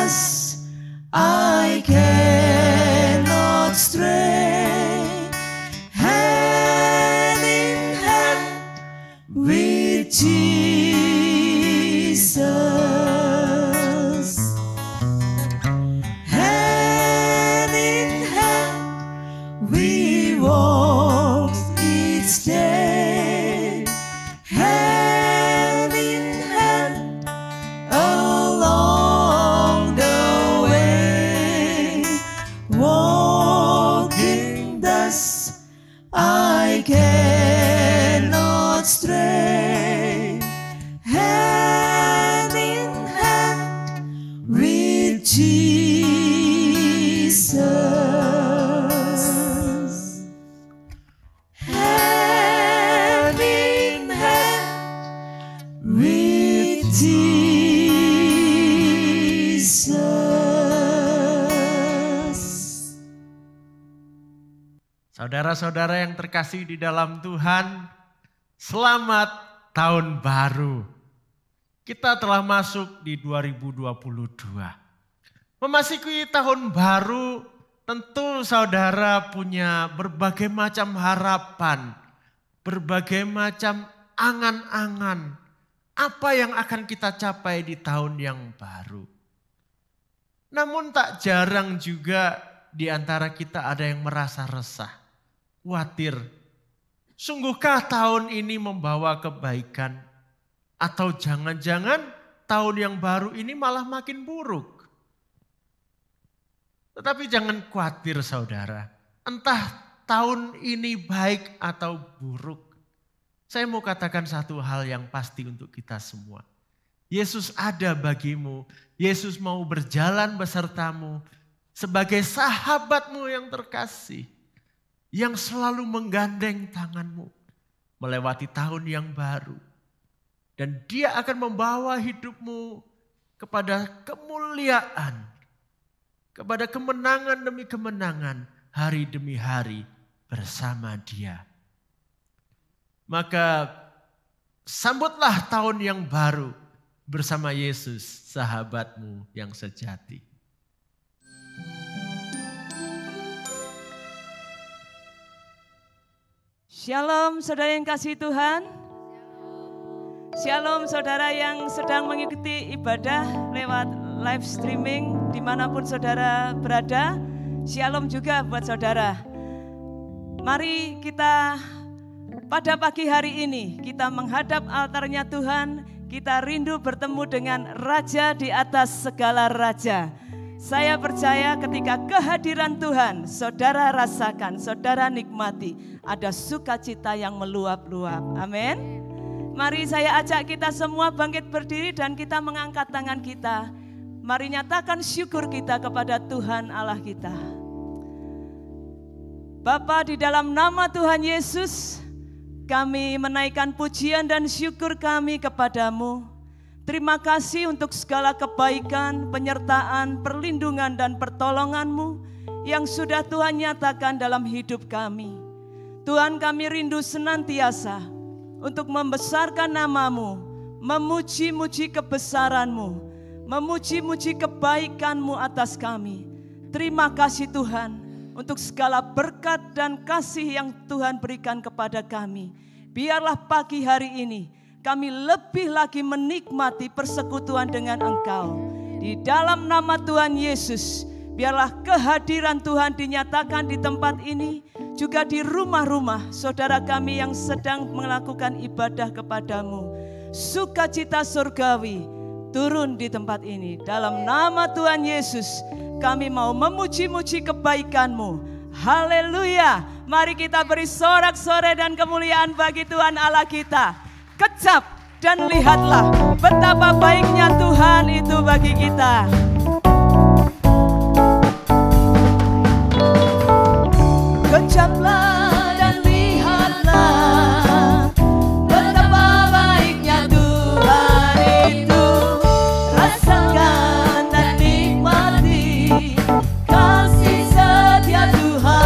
dust, I cannot stray, hand in hand with Jesus. Hand in hand we walk each day, hand in hand along the way. Walking thus, I cannot stray, hand in hand with Jesus. Hand in hand with Jesus. Saudara-saudara yang terkasih di dalam Tuhan, selamat tahun baru. Kita telah masuk di 2022. Memasuki tahun baru, tentu saudara punya berbagai macam harapan, berbagai macam angan-angan. Apa yang akan kita capai di tahun yang baru? Namun tak jarang juga di antara kita ada yang merasa resah, khawatir. Sungguhkah tahun ini membawa kebaikan? Atau jangan-jangan tahun yang baru ini malah makin buruk? Tetapi jangan khawatir saudara, entah tahun ini baik atau buruk. Saya mau katakan satu hal yang pasti untuk kita semua. Yesus ada bagimu, Yesus mau berjalan besertamu sebagai sahabatmu yang terkasih, yang selalu menggandeng tanganmu melewati tahun yang baru. Dan dia akan membawa hidupmu kepada kemuliaan, kepada kemenangan demi kemenangan, hari demi hari bersama dia. Maka sambutlah tahun yang baru bersama Yesus, sahabatmu yang sejati. Shalom saudara yang kasih Tuhan. Shalom saudara yang sedang mengikuti ibadah lewat live streaming dimanapun saudara berada. Shalom juga buat saudara. Mari kita pada pagi hari ini kita menghadap altarnya Tuhan. Kita rindu bertemu dengan Raja di atas segala raja. Saya percaya ketika kehadiran Tuhan saudara rasakan, saudara nikmati, ada sukacita yang meluap-luap. Amin. Mari saya ajak kita semua bangkit berdiri dan kita mengangkat tangan kita. Mari nyatakan syukur kita kepada Tuhan Allah kita. Bapa, di dalam nama Tuhan Yesus, kami menaikkan pujian dan syukur kami kepadamu. Terima kasih untuk segala kebaikan, penyertaan, perlindungan dan pertolongan-Mu yang sudah Tuhan nyatakan dalam hidup kami. Tuhan, kami rindu senantiasa untuk membesarkan nama-Mu, memuji-muji kebesaran-Mu, memuji-muji kebaikan-Mu atas kami. Terima kasih Tuhan untuk segala berkat dan kasih yang Tuhan berikan kepada kami. Biarlah pagi hari ini kami lebih lagi menikmati persekutuan dengan Engkau. Di dalam nama Tuhan Yesus, biarlah kehadiran Tuhan dinyatakan di tempat ini, juga di rumah-rumah saudara kami yang sedang melakukan ibadah kepadamu. Sukacita surgawi turun di tempat ini. Dalam nama Tuhan Yesus kami mau memuji-muji kebaikan-Mu. Haleluya. Mari kita beri sorak-sorai dan kemuliaan bagi Tuhan Allah kita. Kecap dan lihatlah betapa baiknya Tuhan itu bagi kita. Kecaplah dan lihatlah betapa baiknya Tuhan itu. Rasakan dan nikmati kasih setia Tuhan.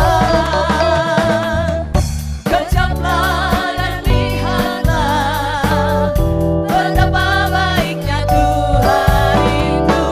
Kecaplah dan lihatlah betapa baiknya Tuhan itu.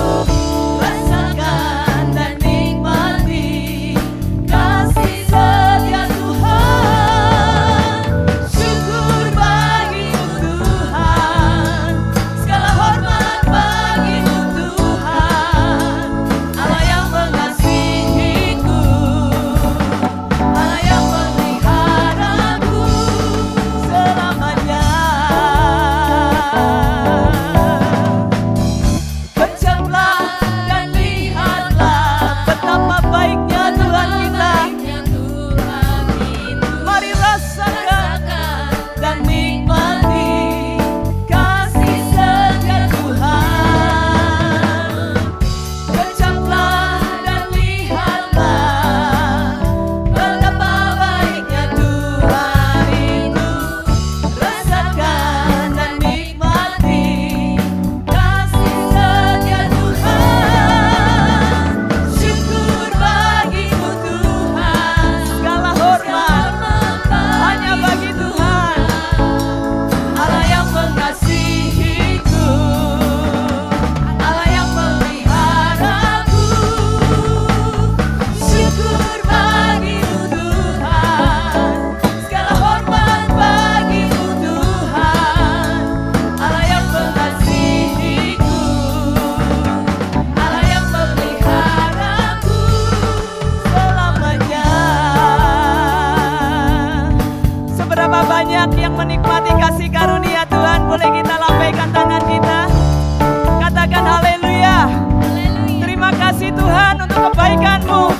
untuk kebaikan-Mu.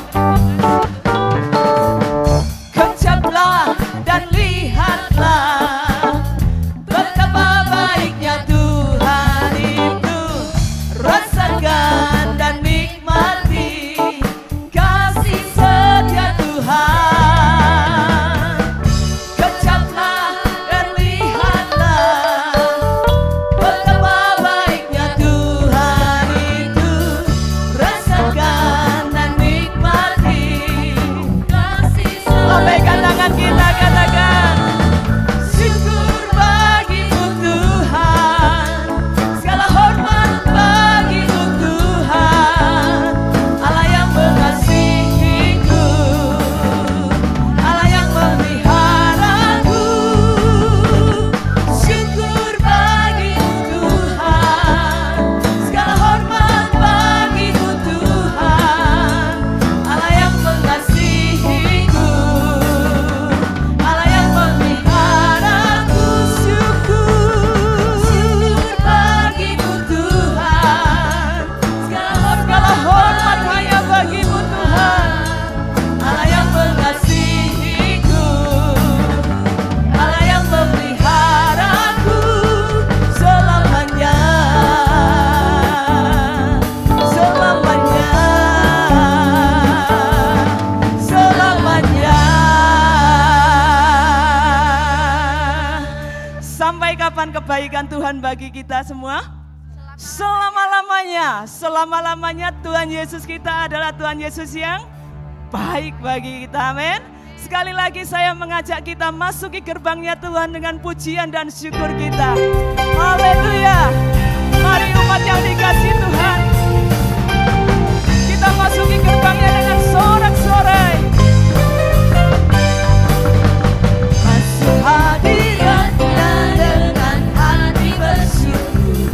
Kejaplah dan lihatlah betapa baiknya Tuhan itu. Rasakan dan nikmati kasih setia Tuhan. Kejaplah dan lihatlah betapa baiknya Tuhan itu. Rasakan dan nikmati kasih setia. Lambaikan tangan kita, katakan syukur bagimu Tuhan, segala hormat bagimu Tuhan, Allah yang mengasihiku, Allah yang memeliharaku. Syukur bagimu Tuhan, segala hormat bagimu Tuhan, Allah yang mengasihiku, Allah yang memeliharaku. Syukur bagimu Tuhan, segala hormat hanya bagimu Tuhan, Allah yang mengasihiku, Allah yang memeliharaku selamanya, selamanya, selamanya. Sampai kapan kebaikan Tuhan bagi kita semua? Selama-lamanya, selama-lamanya Tuhan Yesus kita adalah Tuhan Yesus yang baik bagi kita, amin. Sekali lagi saya mengajak kita masuki gerbangnya Tuhan dengan pujian dan syukur kita. Haleluya. Mari umat yang dikasihi Tuhan, kita masuki gerbangnya dengan sorak-sorai. Masuk hadiratnya dengan hati bersyukur,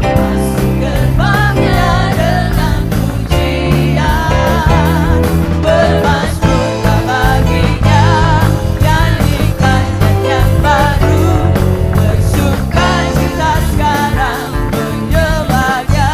masuk gerbangnya dengan pujian, bermasmurlah baginya, nyanyikan yang baru, bersukacita sekarang menyembahnya.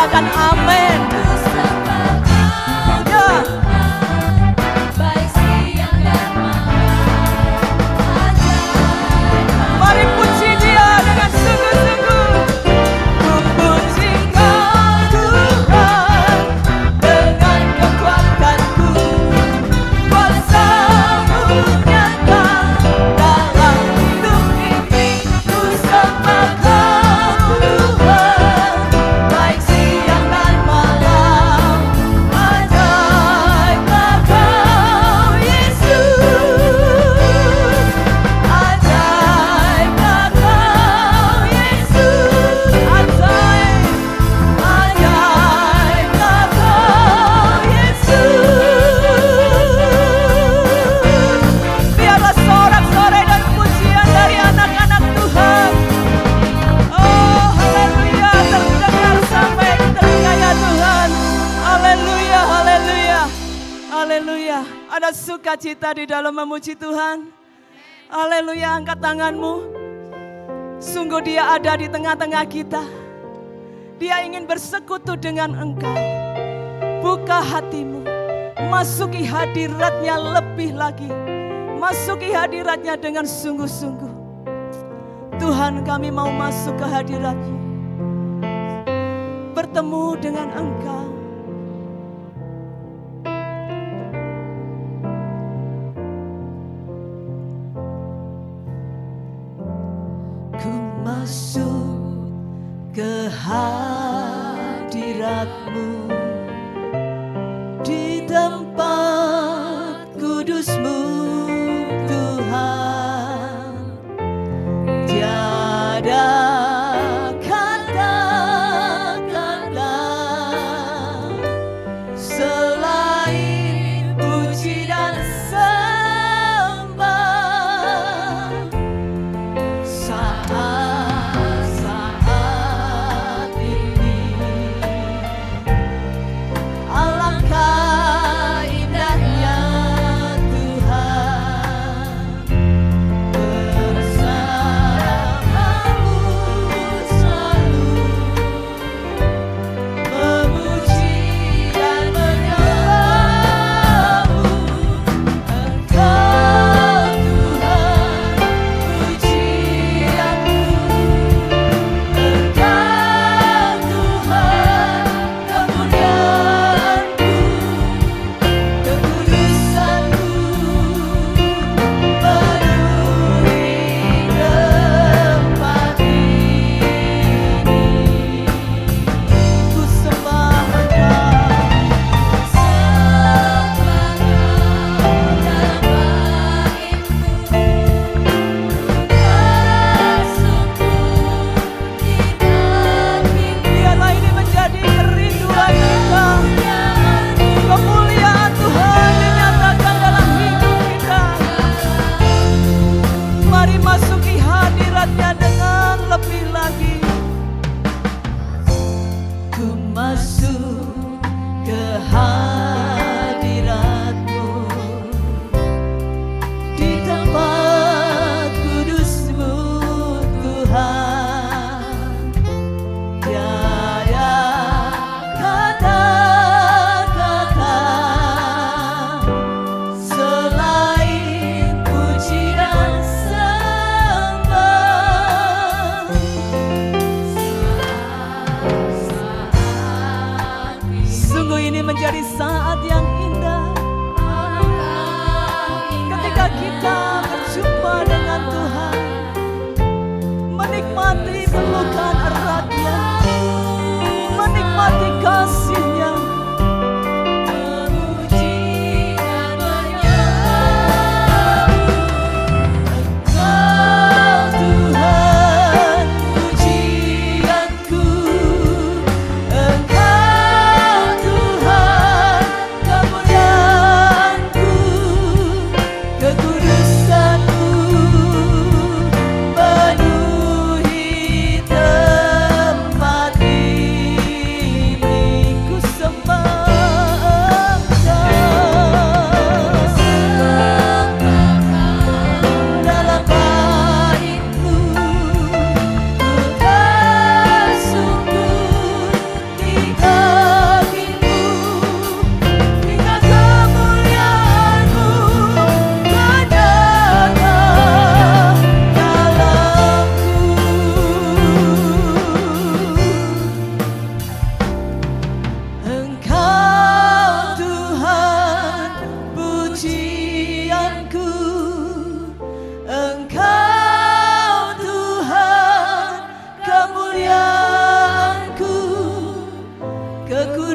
katakan amin. Ya. Mari puji Dia dengan sungguh-sungguh. Ku puji Kau Tuhan dengan kekuatanku, kuasa-Mu nyata dalam hidup ini. Ku sembah Kau Tuhan, baik siang dan malam. Ajaiblah Kau Yesus, ajaiblah Kau Yesus, ajaiblah Kau Yesus. Biarlah sorak-sorai dan pujian dari anak-anak Tuhan. Oh, haleluya, terdengar sampai ke telinganya Tuhan. Haleluya, haleluya, haleluya. Ada sukacita di dalam memuji Tuhan. Haleluya, angkat tanganmu. Sungguh Dia ada di tengah-tengah kita. Dia ingin bersekutu dengan engkau. Buka hatimu, masuki hadirat-Nya lebih lagi. Masuki hadirat-Nya dengan sungguh-sungguh. Tuhan, kami mau masuk ke hadirat-Mu, bertemu dengan Engkau. Ku masuk ke hadirat-Mu, di tempat kudus-Mu Tuhan. Tiada kata-kata selain puji dan sembah. Saat-saat ini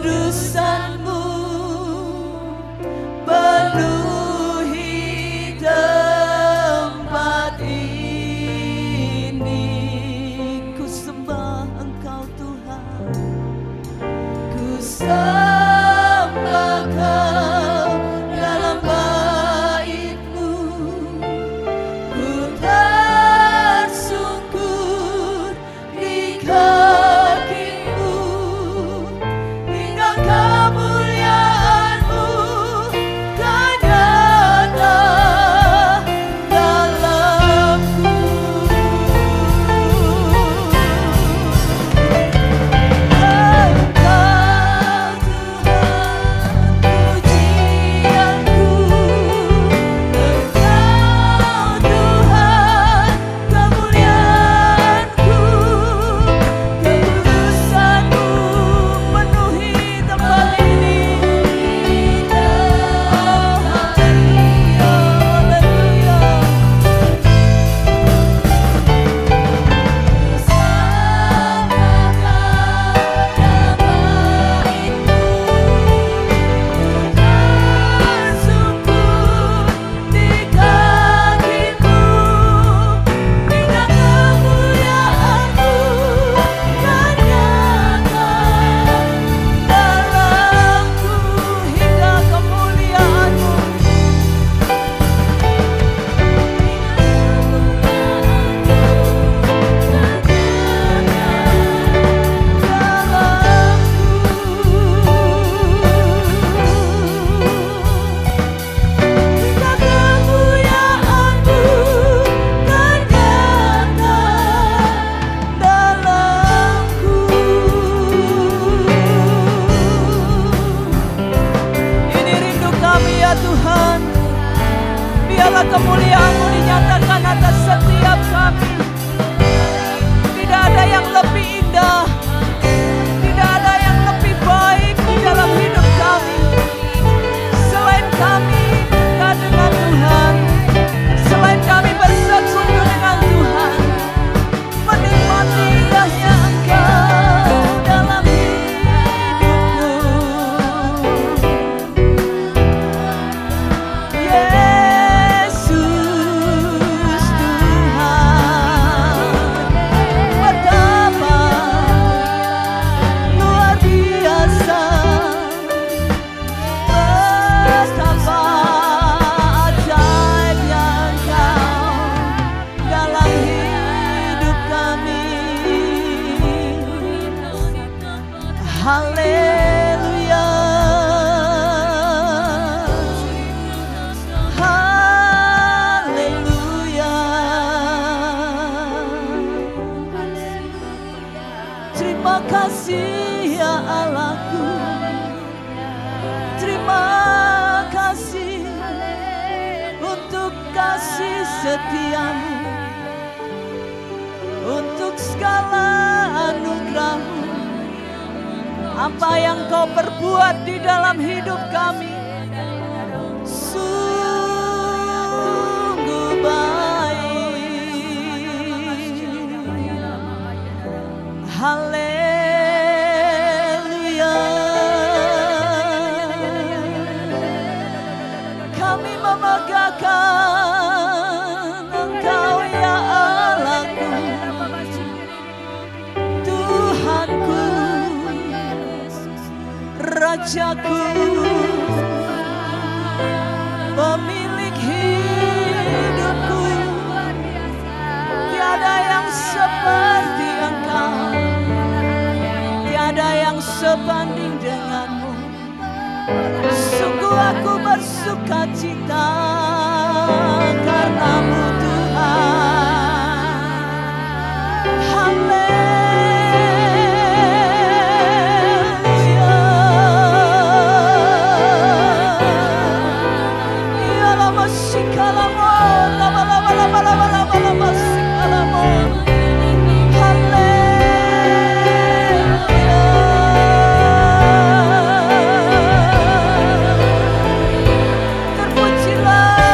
kekudusan-Mu penuhi tempat ini. Ku sembah Engkau Tuhan, ku sembah Kau dalam bait-Mu. Ku tersungkur di kaki-Mu hingga kemuliaan-Mu kan nyata dalamku. Biarlah kemuliaan-Mu dinyatakan atas setiap kami. Tidak ada yang lebih indah, tidak ada yang lebih baik di dalam hidup kami. Selain kami dekat dengan Tuhan, selain kami bersekutu dengan Tuhan, menikmati indahnya Engkau dalam hidupku. Haleluya, haleluya. Terima kasih ya Allahku, terima kasih untuk kasih setia-Mu, untuk segala anugerah-Mu. Apa yang Kau perbuat di dalam hidup kami sungguh baik. Haleluya. Kami memegahkan Engkau ya Allahku, Tuhanku, Rajaku, pemilik hidupku. Tiada yang seperti Engkau, tiada yang sebanding denganmu. Sungguh aku bersuka cita karena-Mu Tuhan. Haleluya. Ya lama sikalamo, lama lama lama lama lama lama sikalamo. Terpujilah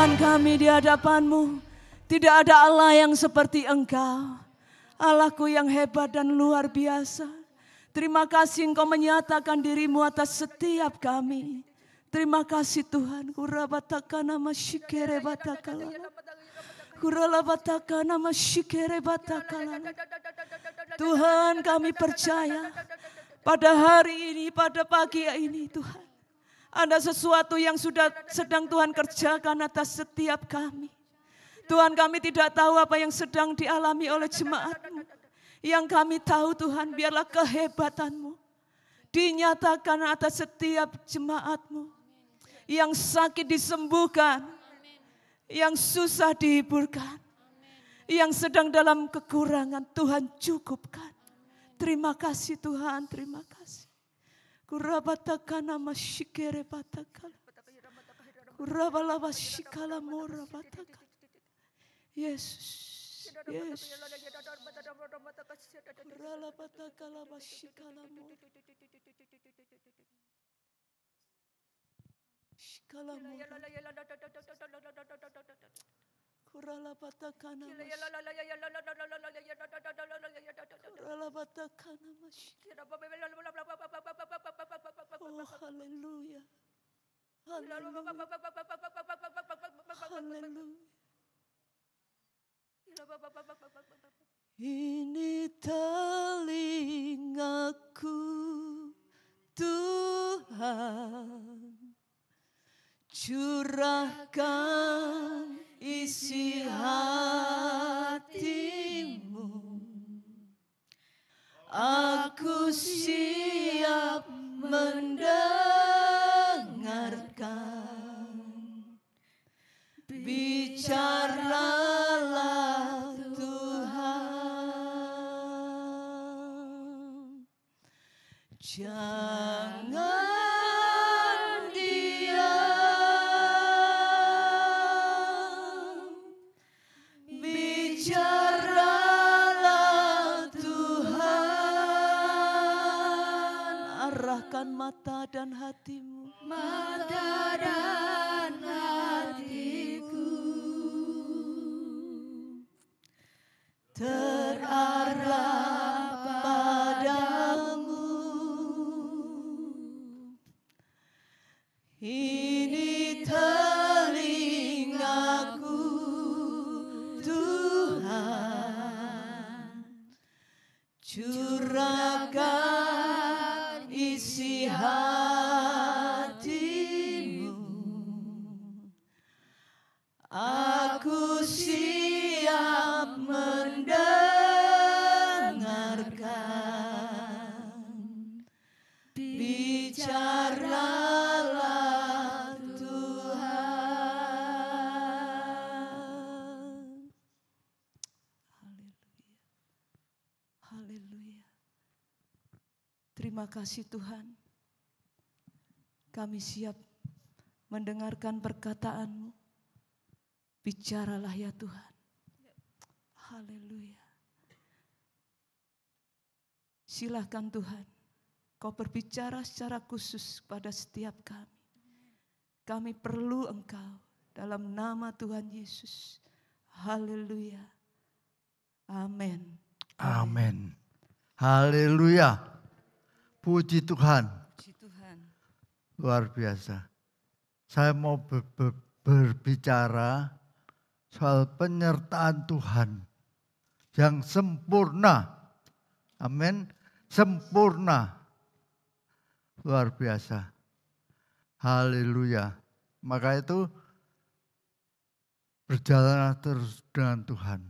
Tuhan kami di hadapan-Mu. Tidak ada Allah yang seperti Engkau. Allahku yang hebat dan luar biasa. Terima kasih Engkau menyatakan diri-Mu atas setiap kami. Terima kasih Tuhan. Kurabataka nama syikere batakala. Kuralabataka nama syikere batakala. Tuhan kami percaya pada hari ini, pada pagi ini Tuhan. Ada sesuatu yang sedang Tuhan kerjakan atas setiap kami. Tuhan kami tidak tahu apa yang sedang dialami oleh jemaat-Mu. Yang kami tahu Tuhan biarlah kehebatan-Mu dinyatakan atas setiap jemaat-Mu. Yang sakit disembuhkan. Yang susah dihiburkan. Yang sedang dalam kekurangan Tuhan cukupkan. Terima kasih Tuhan, terima kasih. Kurabataka nama syikere batakala. Kurabalaba shikala mora batakala. Yesus, Yesus. Kuralabatakala bashikala mora. Shikala mora. Kuralabatakana Kuralabatakana Oh, haleluya. Haleluya. Haleluya. Ini telingaku Tuhan, curahkan isi hatimu. Aku siap mendengarkan. Bicaralah Tuhan. Jangan diam. Bicaralah Tuhan. Arahkan mata dan hatimu. Mata dan hatiku terarah padamu. Ini telingaku Tuhan, curahkan isi hatimu. Aku siap mendengarkan. Bicaralah Tuhan. Haleluya. Haleluya. Terima kasih Tuhan. Kami siap mendengarkan perkataan-Mu. Bicaralah ya Tuhan. Haleluya. Silahkan Tuhan, Kau berbicara secara khusus pada setiap kami. Kami perlu Engkau dalam nama Tuhan Yesus. Haleluya. Amin. Amin. Haleluya. Puji Tuhan. Puji Tuhan. Luar biasa. Saya mau berbicara soal penyertaan Tuhan yang sempurna. Amin. Sempurna. Luar biasa. Haleluya. Maka itu berjalan terus dengan Tuhan.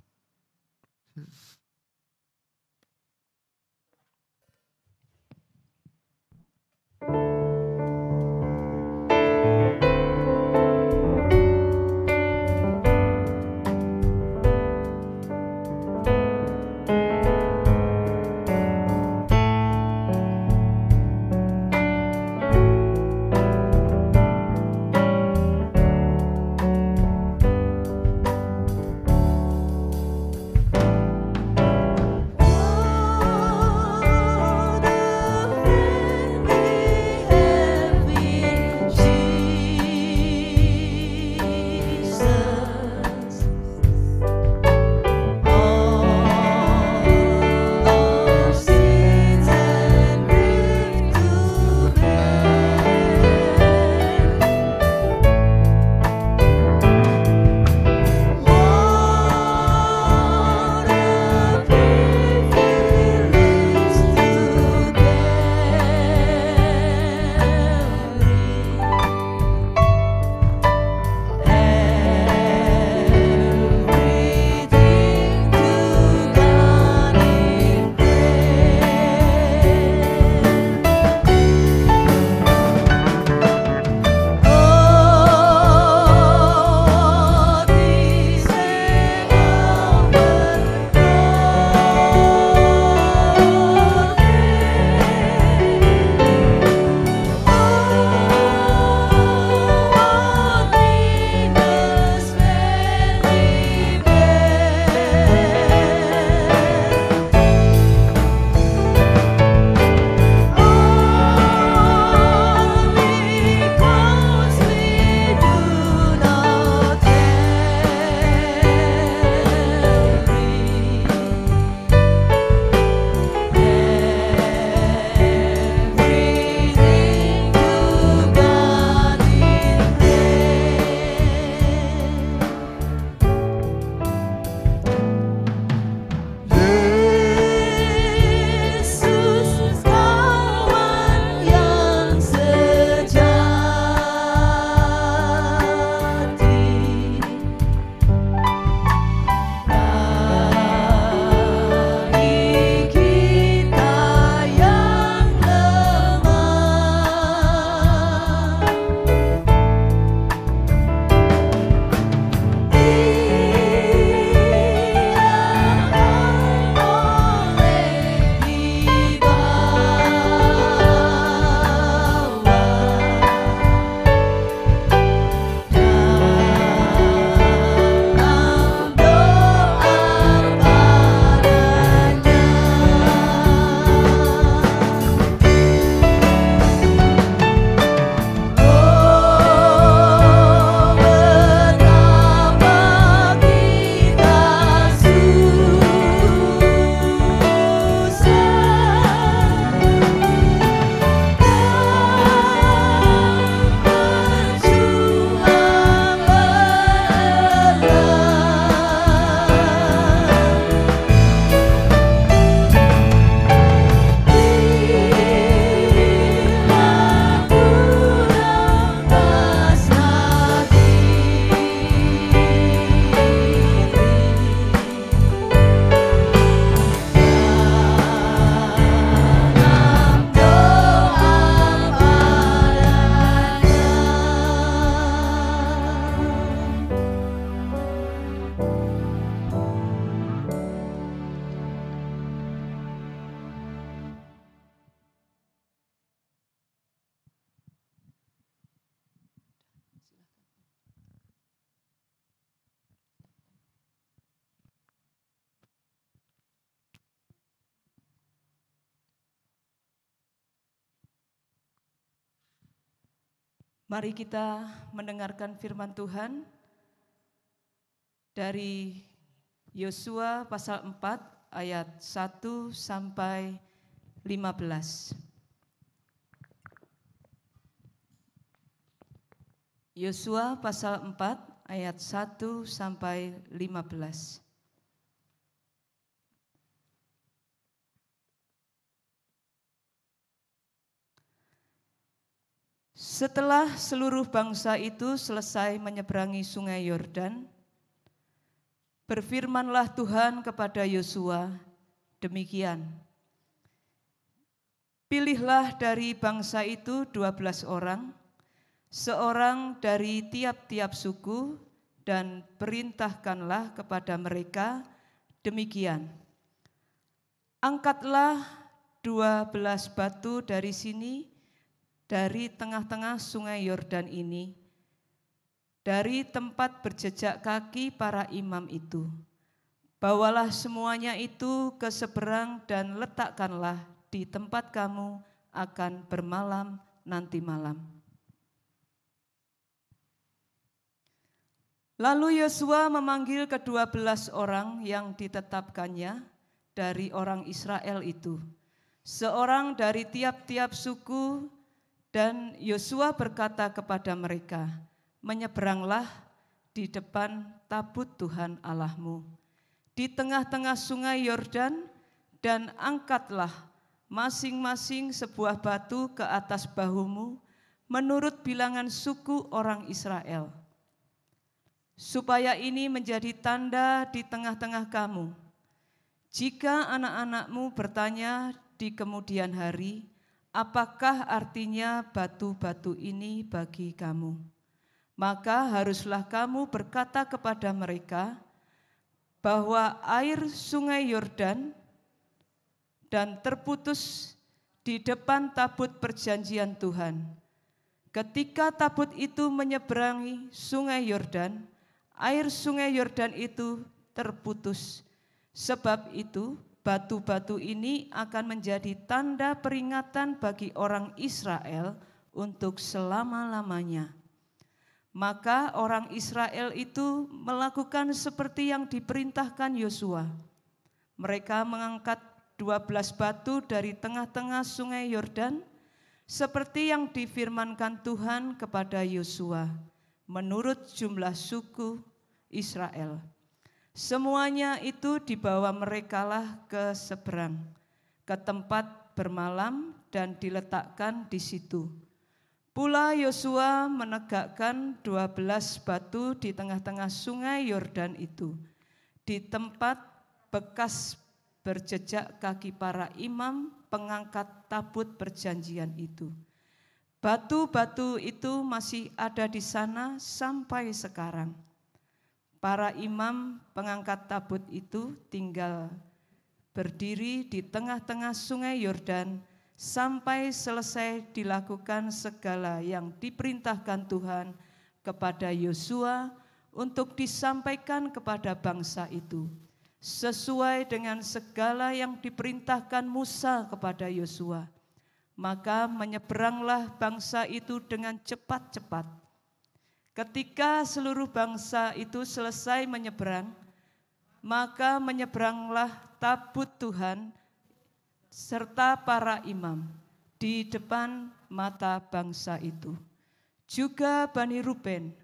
Mari kita mendengarkan firman Tuhan dari Yosua pasal 4 ayat 1 sampai 15. Yosua pasal 4 ayat 1 sampai 15. Setelah seluruh bangsa itu selesai menyeberangi sungai Yordan, berfirmanlah Tuhan kepada Yosua, demikian, pilihlah dari bangsa itu 12 orang, seorang dari tiap-tiap suku, dan perintahkanlah kepada mereka, demikian, angkatlah 12 batu dari sini, dari tengah-tengah sungai Yordan ini, dari tempat berjejak kaki para imam itu. Bawalah semuanya itu ke seberang dan letakkanlah di tempat kamu akan bermalam nanti malam. Lalu Yosua memanggil ke-12 orang yang ditetapkannya dari orang Israel itu, seorang dari tiap-tiap suku. Dan Yosua berkata kepada mereka, menyeberanglah di depan tabut Tuhan Allahmu di tengah-tengah sungai Yordan, dan angkatlah masing-masing sebuah batu ke atas bahumu menurut bilangan suku orang Israel, supaya ini menjadi tanda di tengah-tengah kamu. Jika anak-anakmu bertanya di kemudian hari, apakah artinya batu-batu ini bagi kamu? Maka haruslah kamu berkata kepada mereka bahwa air sungai Yordan dan terputus di depan tabut perjanjian Tuhan. Ketika tabut itu menyeberangi sungai Yordan, air sungai Yordan itu terputus. Sebab itu, batu-batu ini akan menjadi tanda peringatan bagi orang Israel untuk selama-lamanya. Maka orang Israel itu melakukan seperti yang diperintahkan Yosua. Mereka mengangkat 12 batu dari tengah-tengah sungai Yordan, seperti yang difirmankan Tuhan kepada Yosua, menurut jumlah suku Israel. Semuanya itu dibawa merekalah ke seberang, ke tempat bermalam dan diletakkan di situ. Pula Yosua menegakkan 12 batu di tengah-tengah sungai Yordan itu, di tempat bekas berjejak kaki para imam pengangkat tabut perjanjian itu. Batu-batu itu masih ada di sana sampai sekarang. Para imam pengangkat tabut itu tinggal berdiri di tengah-tengah sungai Yordan sampai selesai dilakukan segala yang diperintahkan Tuhan kepada Yosua untuk disampaikan kepada bangsa itu, sesuai dengan segala yang diperintahkan Musa kepada Yosua. Maka menyeberanglah bangsa itu dengan cepat-cepat. Ketika seluruh bangsa itu selesai menyeberang, maka menyeberanglah tabut Tuhan serta para imam di depan mata bangsa itu. Juga Bani Ruben,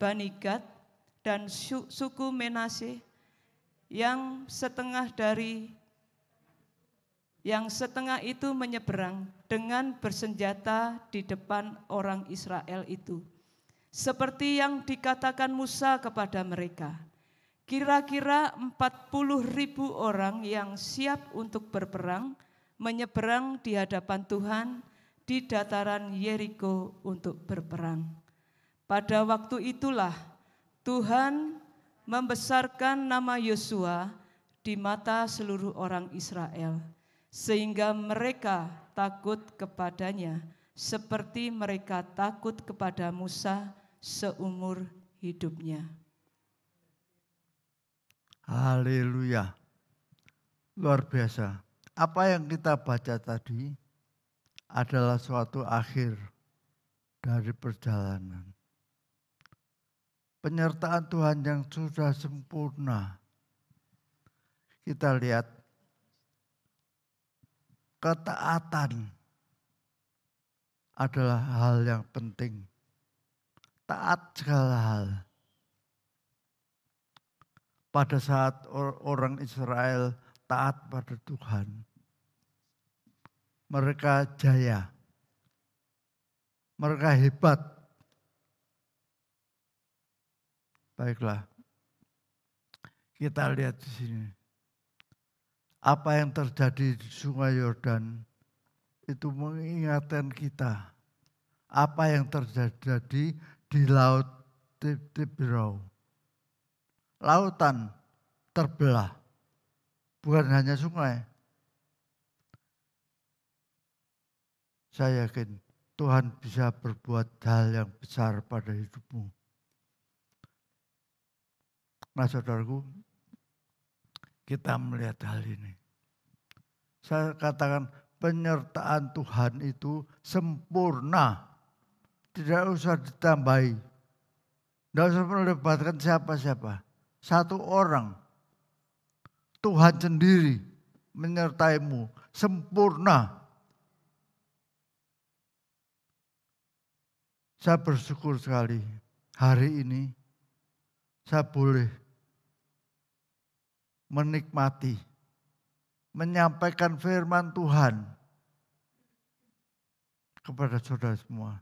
Bani Gad, dan suku Menashe yang setengah itu menyeberang dengan bersenjata di depan orang Israel itu. Seperti yang dikatakan Musa kepada mereka, kira-kira 40.000 orang yang siap untuk berperang menyeberang di hadapan Tuhan di dataran Yeriko untuk berperang. Pada waktu itulah Tuhan membesarkan nama Yosua di mata seluruh orang Israel, sehingga mereka takut kepadanya seperti mereka takut kepada Musa seumur hidupnya. Haleluya. Luar biasa. Apa yang kita baca tadi adalah suatu akhir dari perjalanan. Penyertaan Tuhan yang sudah sempurna. Kita lihat ketaatan adalah hal yang penting. Taat segala hal. Pada saat orang Israel taat pada Tuhan, mereka jaya. Mereka hebat. Baiklah, kita lihat di sini. Apa yang terjadi di Sungai Yordan itu mengingatkan kita apa yang terjadi di Laut Tiberau. Lautan terbelah, bukan hanya sungai. Saya yakin Tuhan bisa berbuat hal yang besar pada hidupmu. Nah saudaraku, kita melihat hal ini. Saya katakan penyertaan Tuhan itu sempurna. Tidak usah ditambahi. Tidak usah melibatkan siapa-siapa. Satu orang. Tuhan sendiri menyertaimu sempurna. Saya bersyukur sekali hari ini saya boleh menikmati, menyampaikan firman Tuhan kepada saudara semua.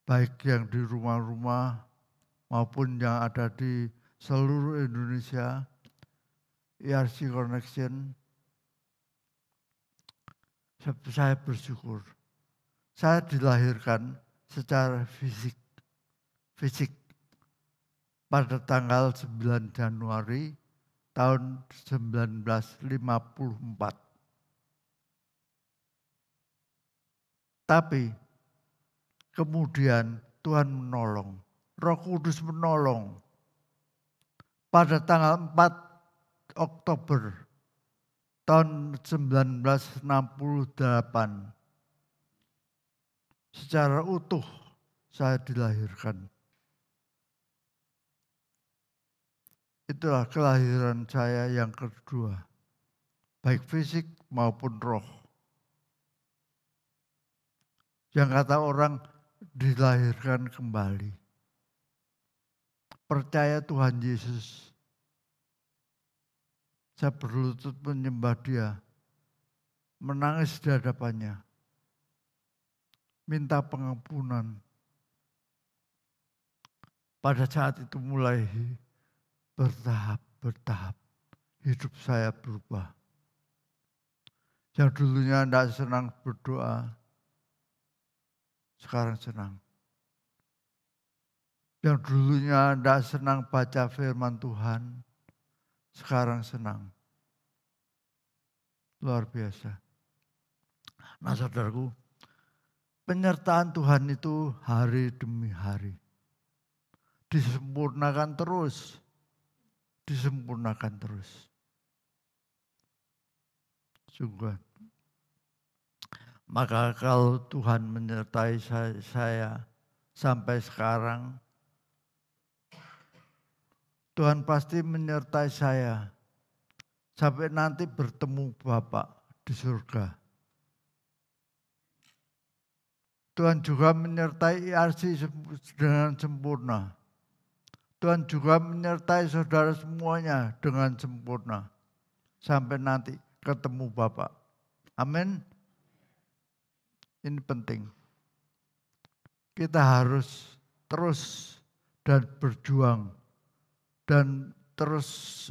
Baik yang di rumah-rumah maupun yang ada di seluruh Indonesia, ERC Connection. Saya bersyukur. Saya dilahirkan secara fisik pada tanggal 9 Januari tahun 1954. Tapi kemudian Tuhan menolong, Roh Kudus menolong. Pada tanggal 4 Oktober tahun 1968 secara utuh saya dilahirkan. Itulah kelahiran saya yang kedua, baik fisik maupun roh. Yang kata orang dilahirkan kembali. Percaya Tuhan Yesus. Saya berlutut menyembah Dia, menangis di hadapannya, minta pengampunan. Pada saat itu mulai bertahap hidup saya berubah. Yang dulunya tidak senang berdoa, sekarang senang. Yang dulunya tidak senang baca firman Tuhan, sekarang senang. Luar biasa. Nah saudaraku, penyertaan Tuhan itu hari demi hari. Disempurnakan terus. Disempurnakan terus. Sungguh. Maka kalau Tuhan menyertai saya sampai sekarang, Tuhan pasti menyertai saya sampai nanti bertemu Bapa di surga. Tuhan juga menyertai ERC dengan sempurna. Tuhan juga menyertai saudara semuanya dengan sempurna. Sampai nanti ketemu Bapa. Amin. Ini penting. Kita harus terus dan berjuang. Dan terus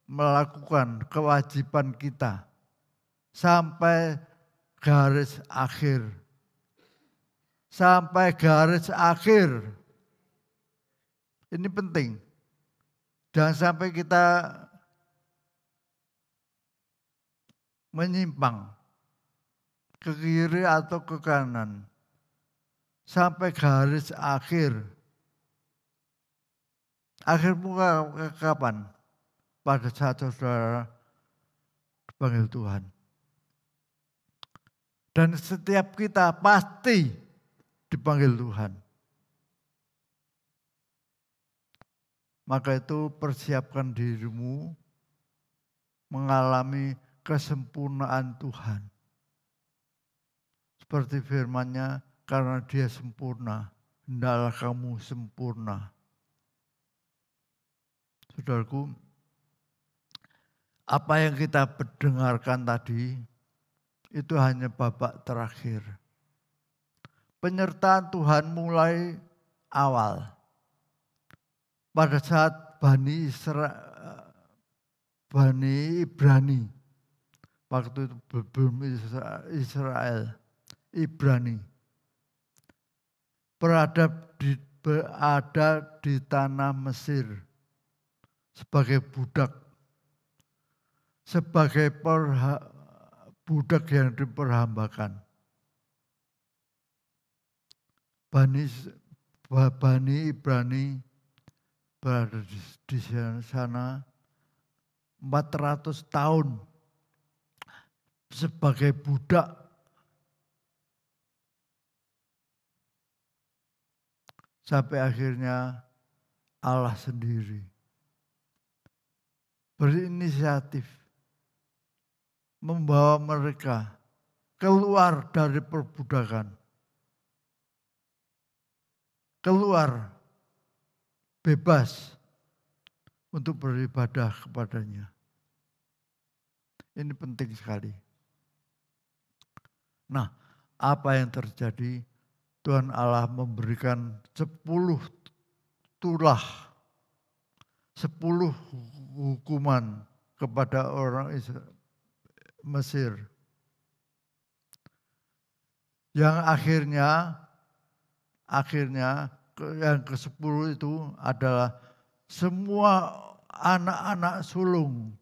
melakukan kewajiban kita. Sampai garis akhir. Sampai garis akhir. Ini penting. Jangan sampai kita menyimpang ke kiri atau ke kanan. Sampai garis akhir. Akhirmu kapan? Pada saat saudara dipanggil Tuhan. Dan setiap kita pasti dipanggil Tuhan. Maka itu persiapkan dirimu mengalami kesempurnaan Tuhan. Seperti firman-Nya, karena Dia sempurna, hendaklah kamu sempurna. Saudaraku, apa yang kita dengarkan tadi, itu hanya babak terakhir. Penyertaan Tuhan mulai awal. Pada saat Bani Ibrani, waktu itu belum Israel, Ibrani, berada di tanah Mesir sebagai budak, budak yang diperhambakan. Bani Ibrani berada di sana 400 tahun sebagai budak. Sampai akhirnya Allah sendiri berinisiatif membawa mereka keluar dari perbudakan. Keluar bebas untuk beribadah kepadanya. Ini penting sekali. Nah, apa yang terjadi? Tuhan Allah memberikan 10 tulah, 10 hukuman kepada orang Mesir. Yang akhirnya yang ke-10 itu adalah semua anak-anak sulung,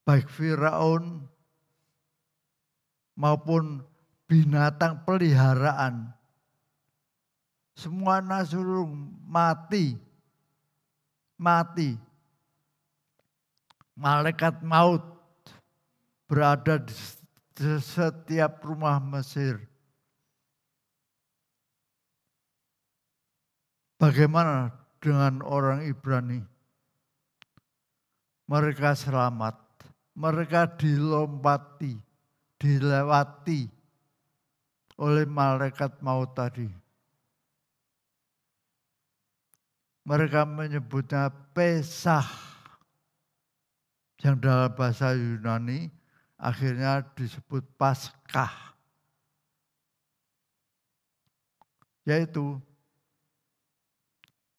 baik Firaun maupun binatang peliharaan, semua anak sulung mati. Malaikat maut berada di setiap rumah Mesir. Bagaimana dengan orang Ibrani? Mereka selamat, mereka dilewati oleh malaikat maut tadi. Mereka menyebutnya Pesah, yang dalam bahasa Yunani akhirnya disebut Paskah. Yaitu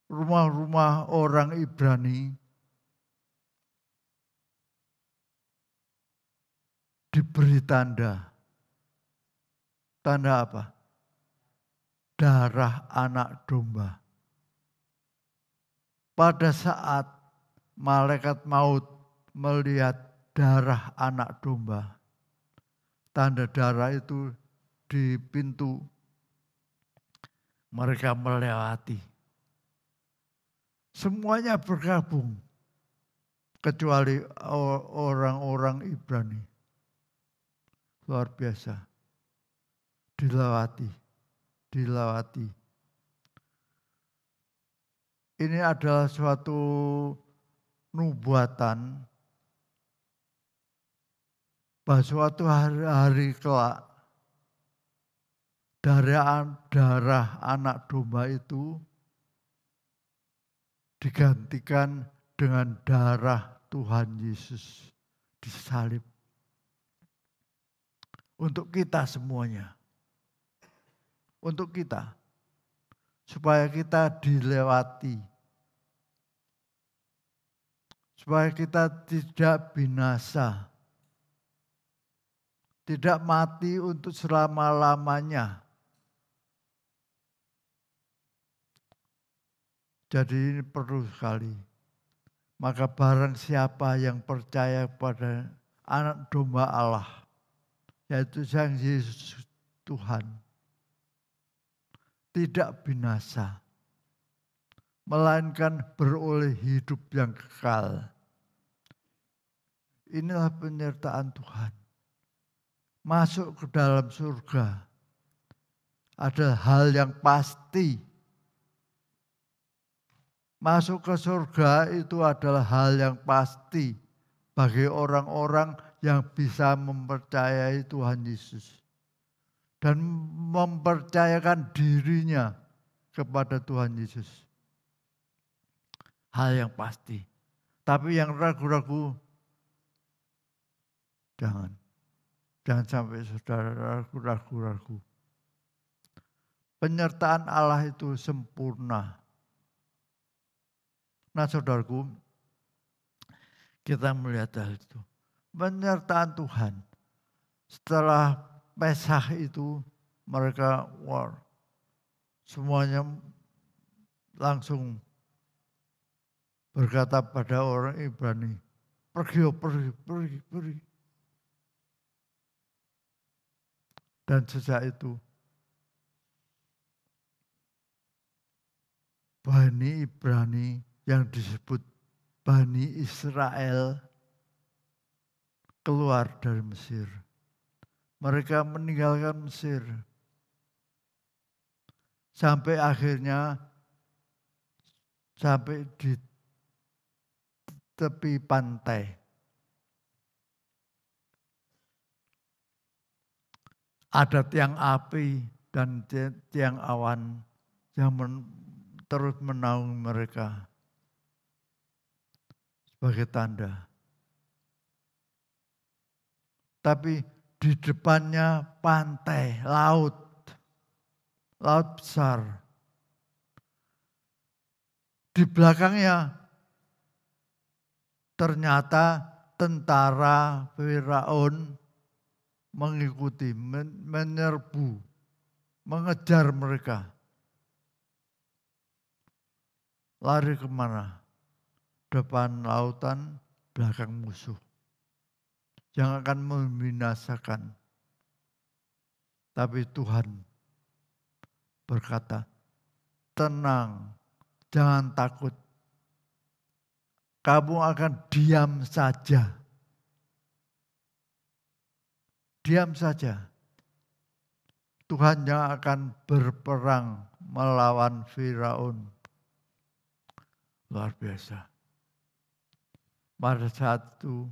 rumah-rumah orang Ibrani diberi tanda. Tanda apa? Darah anak domba. Pada saat malaikat maut melihat darah anak domba, tanda darah itu di pintu, mereka melewati. Semuanya bergabung, kecuali orang-orang Ibrani. Luar biasa. Dilewati. Ini adalah suatu nubuatan bahwa suatu hari kelak darah anak domba itu digantikan dengan darah Tuhan Yesus disalib. Untuk kita semuanya. Untuk kita. Supaya kita dilewati. Supaya kita tidak binasa. Tidak mati untuk selama-lamanya. Jadi ini perlu sekali. Maka barang siapa yang percaya pada anak domba Allah, yaitu Sang Yesus Tuhan, tidak binasa, melainkan beroleh hidup yang kekal. inilah penyertaan Tuhan. Masuk ke dalam surga adalah hal yang pasti. Masuk ke surga itu adalah hal yang pasti bagi orang-orang yang bisa mempercayai Tuhan Yesus dan mempercayakan dirinya kepada Tuhan Yesus. Hal yang pasti. Tapi yang ragu-ragu, jangan sampai saudara ragu-ragu. Penyertaan Allah itu sempurna. Nah saudaraku, kita melihat hal itu. Penyertaan Tuhan. Setelah Peskah itu mereka semuanya langsung berkata pada orang Ibrani, pergi. Dan sejak itu Bani Ibrani yang disebut Bani Israel keluar dari Mesir. Mereka meninggalkan Mesir. Sampai akhirnya sampai di tepi pantai. Ada tiang api dan tiang awan yang terus menaungi mereka sebagai tanda. Tapi di depannya pantai, laut besar. Di belakangnya ternyata tentara Firaun mengikuti, menyerbu, mengejar mereka. Lari kemana? Depan lautan, belakang musuh yang akan membinasakan. Tapi Tuhan berkata, tenang, jangan takut. Kamu akan diam saja. Diam saja. Tuhan yang akan berperang melawan Firaun. Luar biasa. Pada saat itu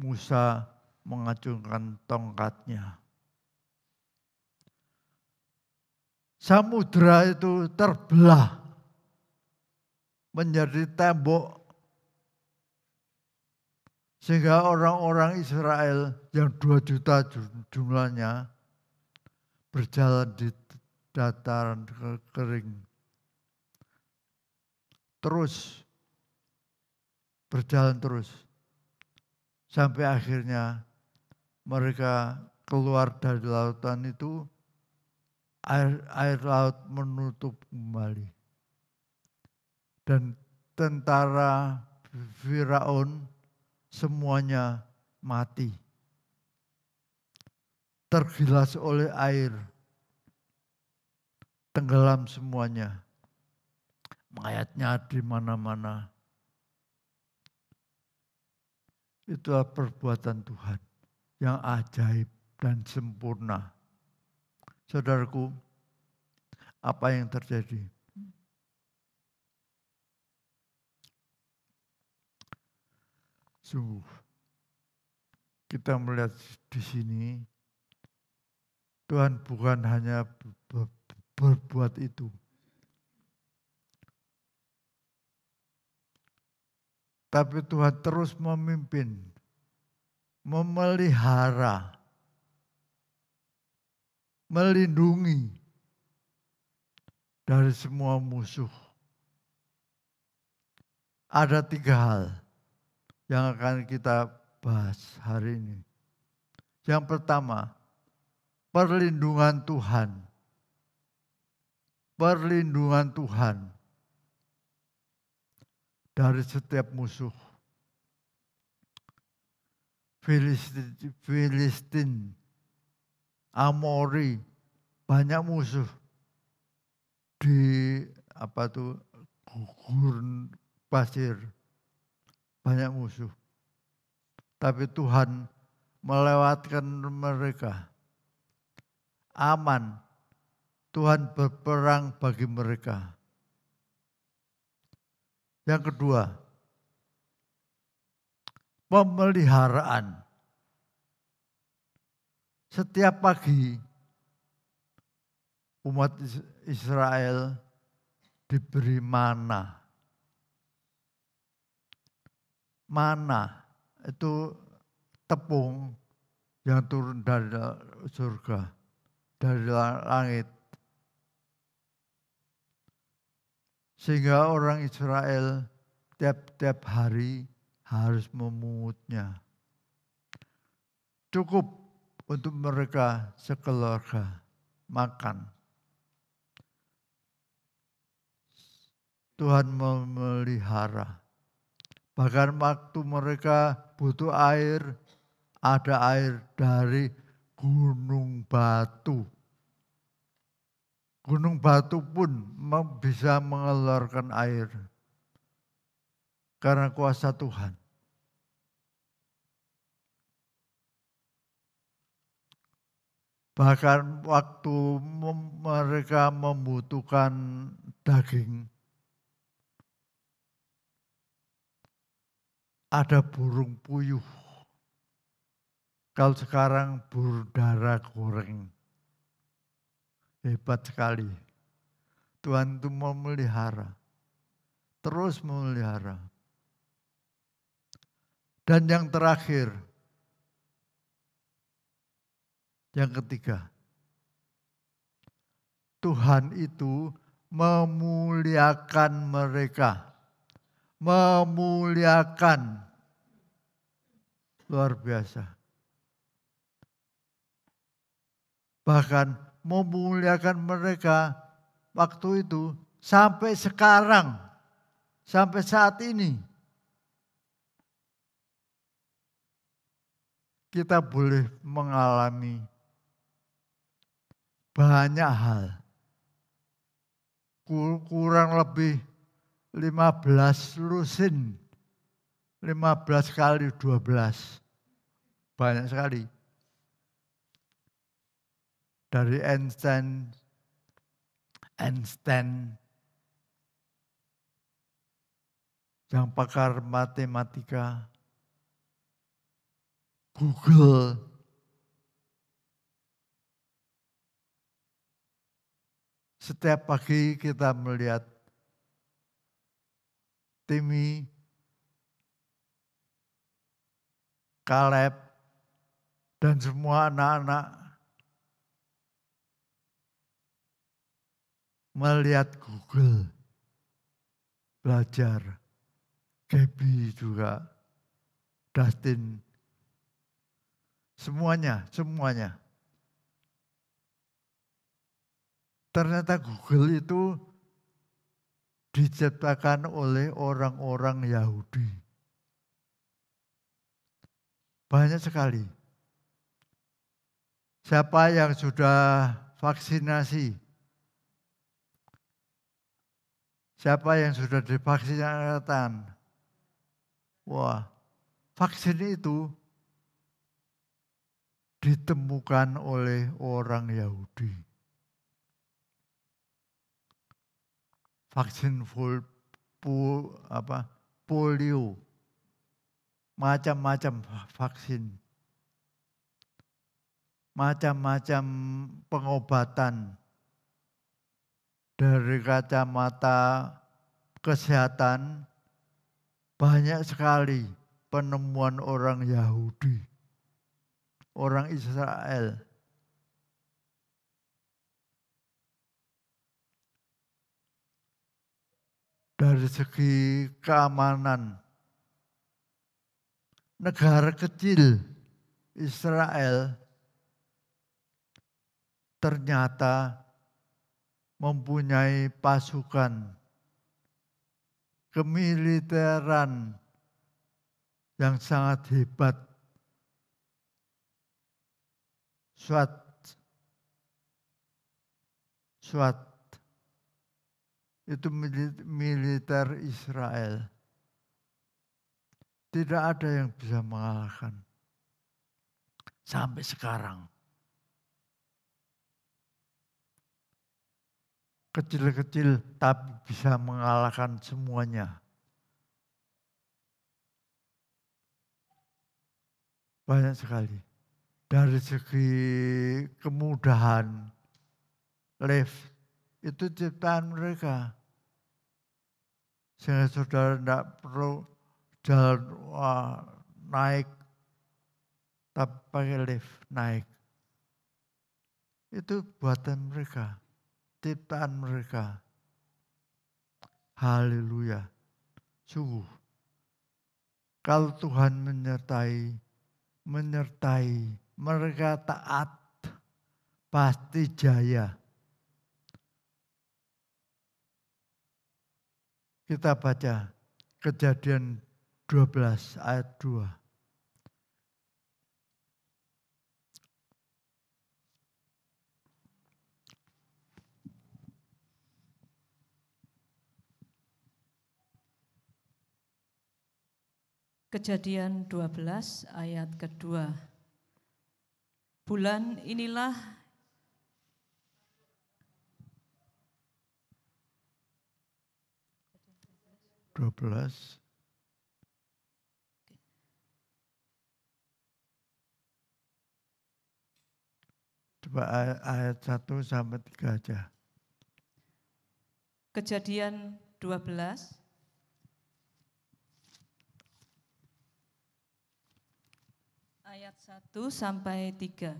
Musa mengacungkan tongkatnya. Samudra itu terbelah menjadi tembok sehingga orang-orang Israel yang 2 juta jumlahnya berjalan di dataran kering. Berjalan terus. Sampai akhirnya mereka keluar dari lautan itu, air laut menutup kembali. Dan tentara Firaun semuanya mati. Tergilas oleh air. Tenggelam semuanya. Mayatnya di mana-mana. Itulah perbuatan Tuhan yang ajaib dan sempurna. Saudaraku, apa yang terjadi? Sungguh, kita melihat di sini, Tuhan bukan hanya berbuat itu. Tapi Tuhan terus memimpin, memelihara, melindungi dari semua musuh. Ada 3 hal yang akan kita bahas hari ini. Yang pertama, perlindungan Tuhan. Perlindungan Tuhan dari setiap musuh. Filistin, Amori, banyak musuh di gurun pasir, banyak musuh. Tapi Tuhan melewatkan mereka. Aman. Tuhan berperang bagi mereka. Yang kedua, pemeliharaan. Setiap pagi umat Israel diberi mana. Mana itu tepung yang turun dari surga, dari langit. Sehingga orang Israel tiap-tiap hari harus memungutnya. Cukup untuk mereka sekeluarga makan. Tuhan memelihara. Bahkan waktu mereka butuh air, ada air dari gunung batu. Gunung batu pun bisa mengeluarkan air karena kuasa Tuhan. Bahkan waktu mereka membutuhkan daging, ada burung puyuh. Kalau sekarang burung dara goreng. Hebat sekali. Tuhan itu memelihara. Terus memelihara. Dan yang terakhir. Yang ketiga. Tuhan itu memuliakan mereka. Memuliakan. Luar biasa. Bahkan memuliakan mereka waktu itu sampai sekarang, sampai saat ini. Kita boleh mengalami banyak hal. Kurang lebih 15 lusin, 15 kali 12. Banyak sekali. Dari Einstein yang pakar matematika, Google, setiap pagi kita melihat Timmy, Caleb, dan semua anak-anak melihat Google, belajar, Gaby juga, Dustin, semuanya. Ternyata Google itu diciptakan oleh orang-orang Yahudi. Banyak sekali. Siapa yang sudah vaksinasi? Siapa yang sudah divaksinasi? Wah, vaksin itu ditemukan oleh orang Yahudi. Vaksin polio, macam-macam vaksin, macam-macam pengobatan. Dari kacamata kesehatan, banyak sekali penemuan orang Yahudi, orang Israel. Dari segi keamanan, negara kecil Israel ternyata mempunyai pasukan kemiliteran yang sangat hebat. SWAT itu militer Israel. Tidak ada yang bisa mengalahkan. Sampai sekarang. Kecil-kecil tapi bisa mengalahkan semuanya. Banyak sekali. Dari segi kemudahan, lift, itu ciptaan mereka. Sehingga saudara tidak perlu jalan naik, tapi pakai lift naik. Itu buatan mereka, ciptaan mereka. Haleluya. Sungguh, kalau Tuhan menyertai mereka taat, pasti jaya. Kita baca Kejadian 12 ayat 2. Kejadian 12 ayat kedua. Bulan inilah 12. Coba ayat 1 sampai 3 aja. Kejadian 12 ayat 1 sampai 3.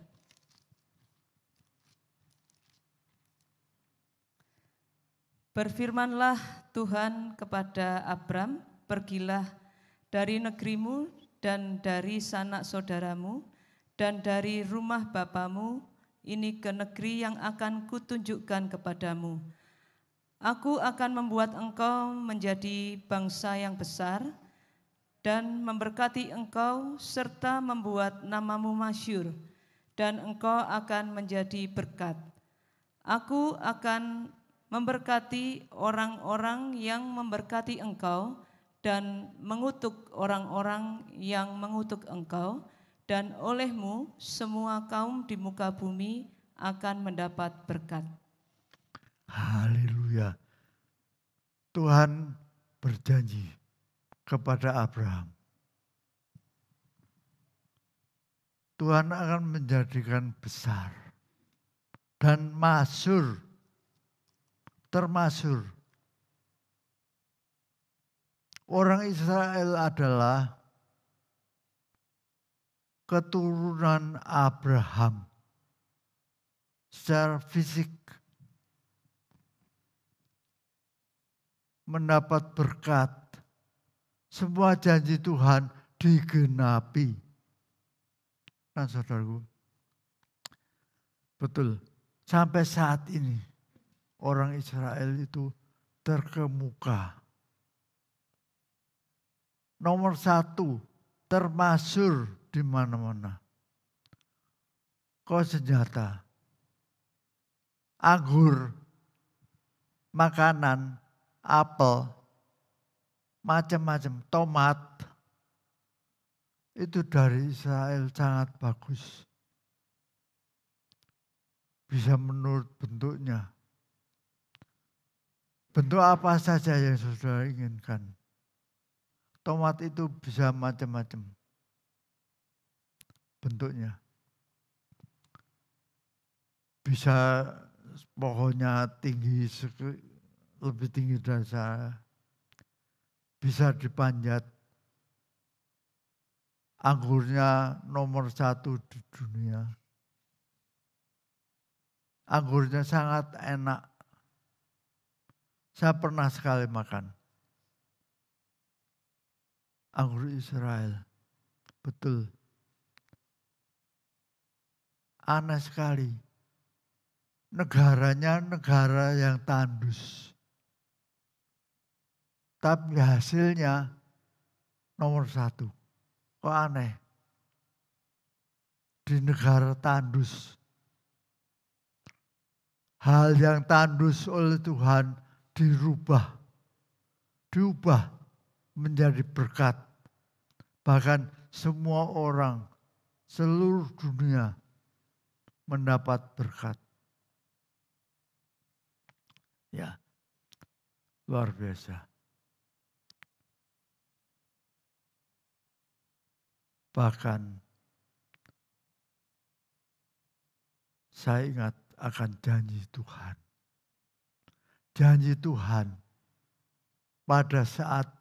Berfirmanlah Tuhan kepada Abram, pergilah dari negerimu dan dari sanak saudaramu dan dari rumah bapamu ini ke negeri yang akan kutunjukkan kepadamu. Aku akan membuat engkau menjadi bangsa yang besar dan memberkati engkau serta membuat namamu masyhur dan engkau akan menjadi berkat. Aku akan memberkati orang-orang yang memberkati engkau dan mengutuk orang-orang yang mengutuk engkau, dan olehmu semua kaum di muka bumi akan mendapat berkat. Haleluya. Tuhan berjanji kepada Abraham. Tuhan akan menjadikan besar dan masyhur, termasyhur. Orang Israel adalah keturunan Abraham secara fisik, mendapat berkat. Semua janji Tuhan digenapi. Nah saudaraku, betul, sampai saat ini orang Israel itu terkemuka. Nomor 1, termasyhur di mana-mana. Kau senjata, anggur, makanan, apel, macam-macam, tomat, itu dari Israel sangat bagus. Bisa menurut bentuknya. Bentuk apa saja yang saudara inginkan. Tomat itu bisa macam-macam bentuknya. Bisa pohonnya tinggi, lebih tinggi dari saya. Bisa dipanjat. Anggurnya nomor 1 di dunia. Anggurnya sangat enak. Saya pernah sekali makan. Anggur Israel. Betul. Aneh sekali. Negaranya negara yang tandus. Tapi hasilnya nomor 1. Kok aneh? Di negara tandus. Hal yang tandus oleh Tuhan diubah menjadi berkat. Bahkan semua orang seluruh dunia mendapat berkat. Ya, luar biasa. Bahkan saya ingat akan janji Tuhan. Janji Tuhan pada saat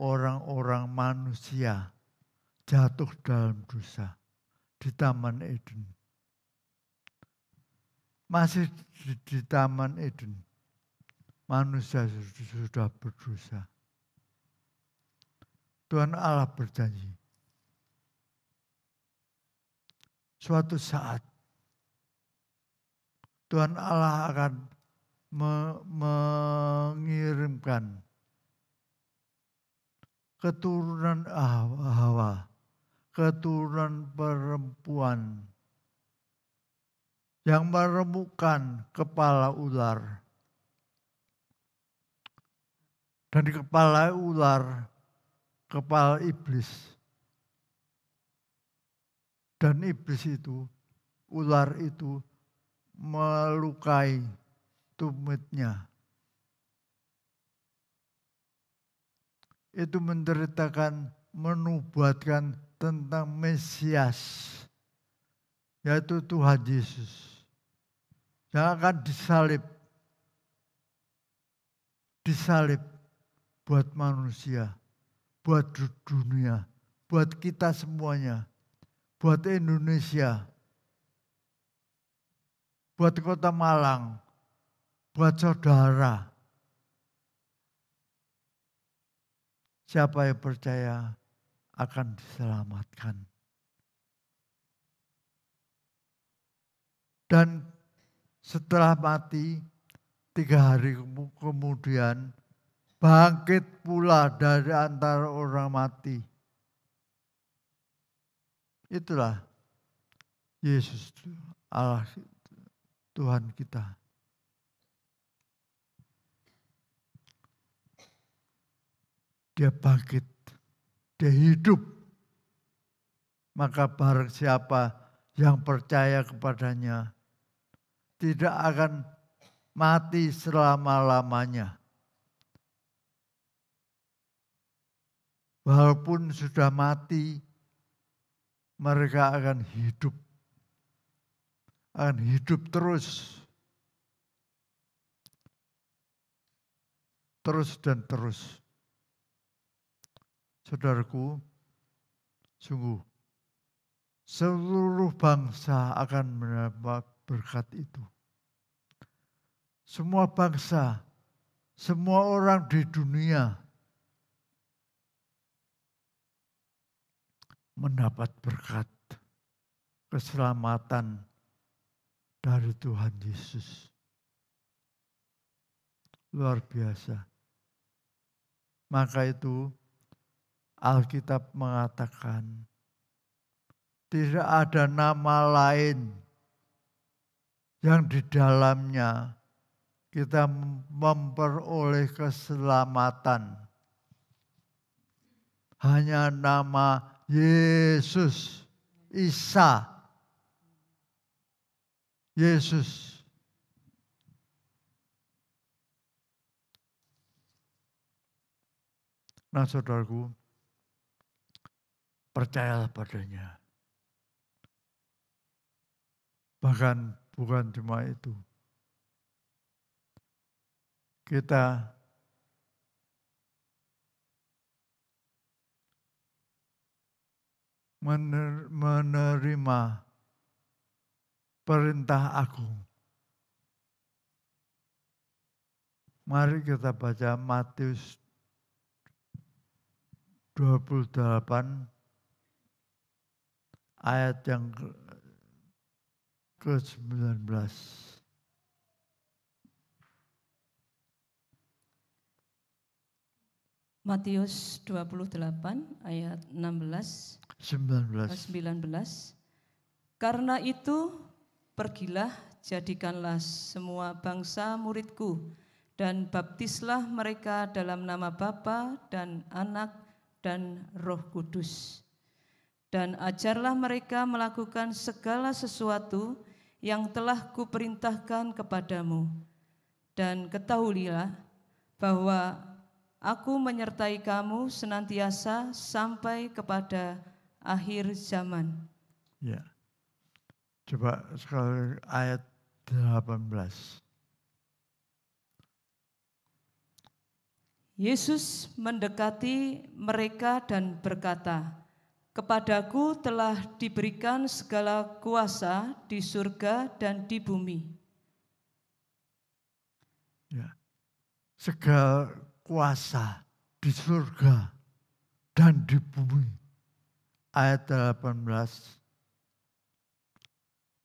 orang-orang manusia jatuh dalam dosa di Taman Eden. Masih di Taman Eden, manusia sudah berdosa. Tuhan Allah berjanji, suatu saat Tuhan Allah akan mengirimkan keturunan Hawa, keturunan perempuan yang meremukkan kepala ular. Dan di kepala ular, kepala iblis. Dan iblis itu, ular itu melukai tumitnya. Itu menceritakan, menubuatkan tentang Mesias, yaitu Tuhan Yesus, yang akan disalib buat manusia, buat dunia, buat kita semuanya, buat Indonesia, buat Kota Malang, buat saudara. Siapa yang percaya akan diselamatkan. Dan setelah mati, 3 hari kemudian bangkit pula dari antara orang mati. Itulah Yesus, Allah Tuhan kita. Dia bangkit, dia hidup. Maka barang siapa yang percaya kepadanya tidak akan mati selama-lamanya. Walaupun sudah mati, mereka akan hidup. Akan hidup terus. Terus dan terus. Saudaraku, sungguh seluruh bangsa akan mendapat berkat itu. Semua bangsa, semua orang di dunia mendapat berkat keselamatan dari Tuhan Yesus. Luar biasa. Maka itu Alkitab mengatakan tidak ada nama lain yang di dalamnya kita memperoleh keselamatan. Hanya nama Yesus, Isa, Yesus. Nah saudaraku, percayalah padanya. Bahkan bukan cuma itu. Kita menerima perintah agung. Mari kita baca Matius 28 ayat yang ke-19. Matius 28 ayat 19. Karena itu pergilah, jadikanlah semua bangsa muridku dan baptislah mereka dalam nama Bapa dan Anak dan Roh Kudus. Dan ajarlah mereka melakukan segala sesuatu yang telah kuperintahkan kepadamu. Dan ketahuilah bahwa aku menyertai kamu senantiasa sampai kepada akhir zaman. Ya. Coba sekali ayat 18. Yesus mendekati mereka dan berkata, "Kepadaku telah diberikan segala kuasa di surga dan di bumi." Ya. Segala kuasa di surga dan di bumi. Ayat 18.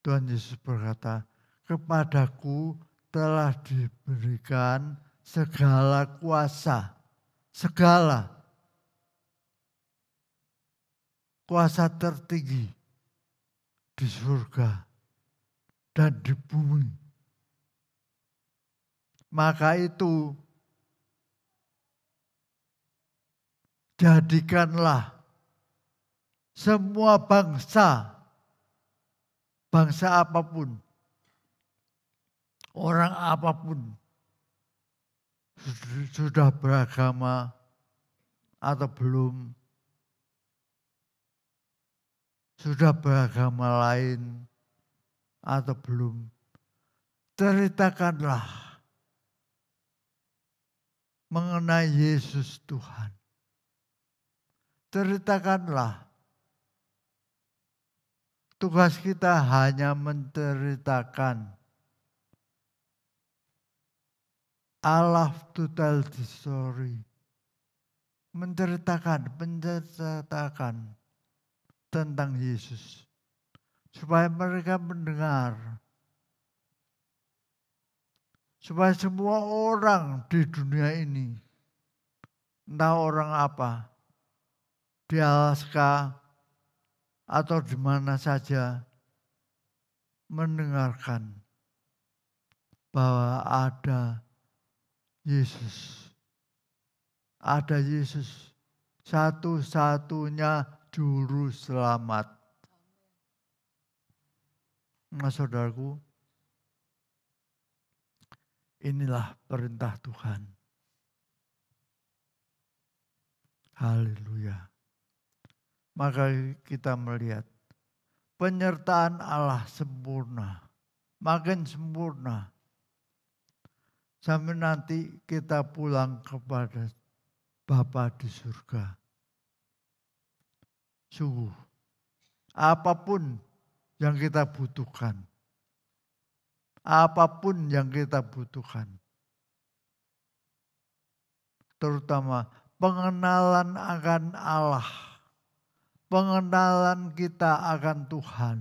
Tuhan Yesus berkata, "Kepadaku telah diberikan segala kuasa." Segala kuasa tertinggi di surga dan di bumi. Maka itu jadikanlah semua bangsa apapun, orang apapun, sudah beragama atau belum, sudah beragama lain atau belum, ceritakanlah mengenai Yesus Tuhan. Ceritakanlah. Tugas kita hanya menceritakan. Allah to tell the story. Menceritakan tentang Yesus. Supaya mereka mendengar. Supaya semua orang di dunia ini, entah orang apa, di Alaska atau di mana saja, mendengarkan bahwa ada Yesus. Ada Yesus, satu-satunya juru selamat. Nah, saudaraku, inilah perintah Tuhan. Haleluya. Maka kita melihat penyertaan Allah sempurna, makin sempurna. Sampai nanti kita pulang kepada Bapa di surga. Sungguh, apapun yang kita butuhkan, apapun yang kita butuhkan, terutama pengenalan akan Allah, pengenalan kita akan Tuhan,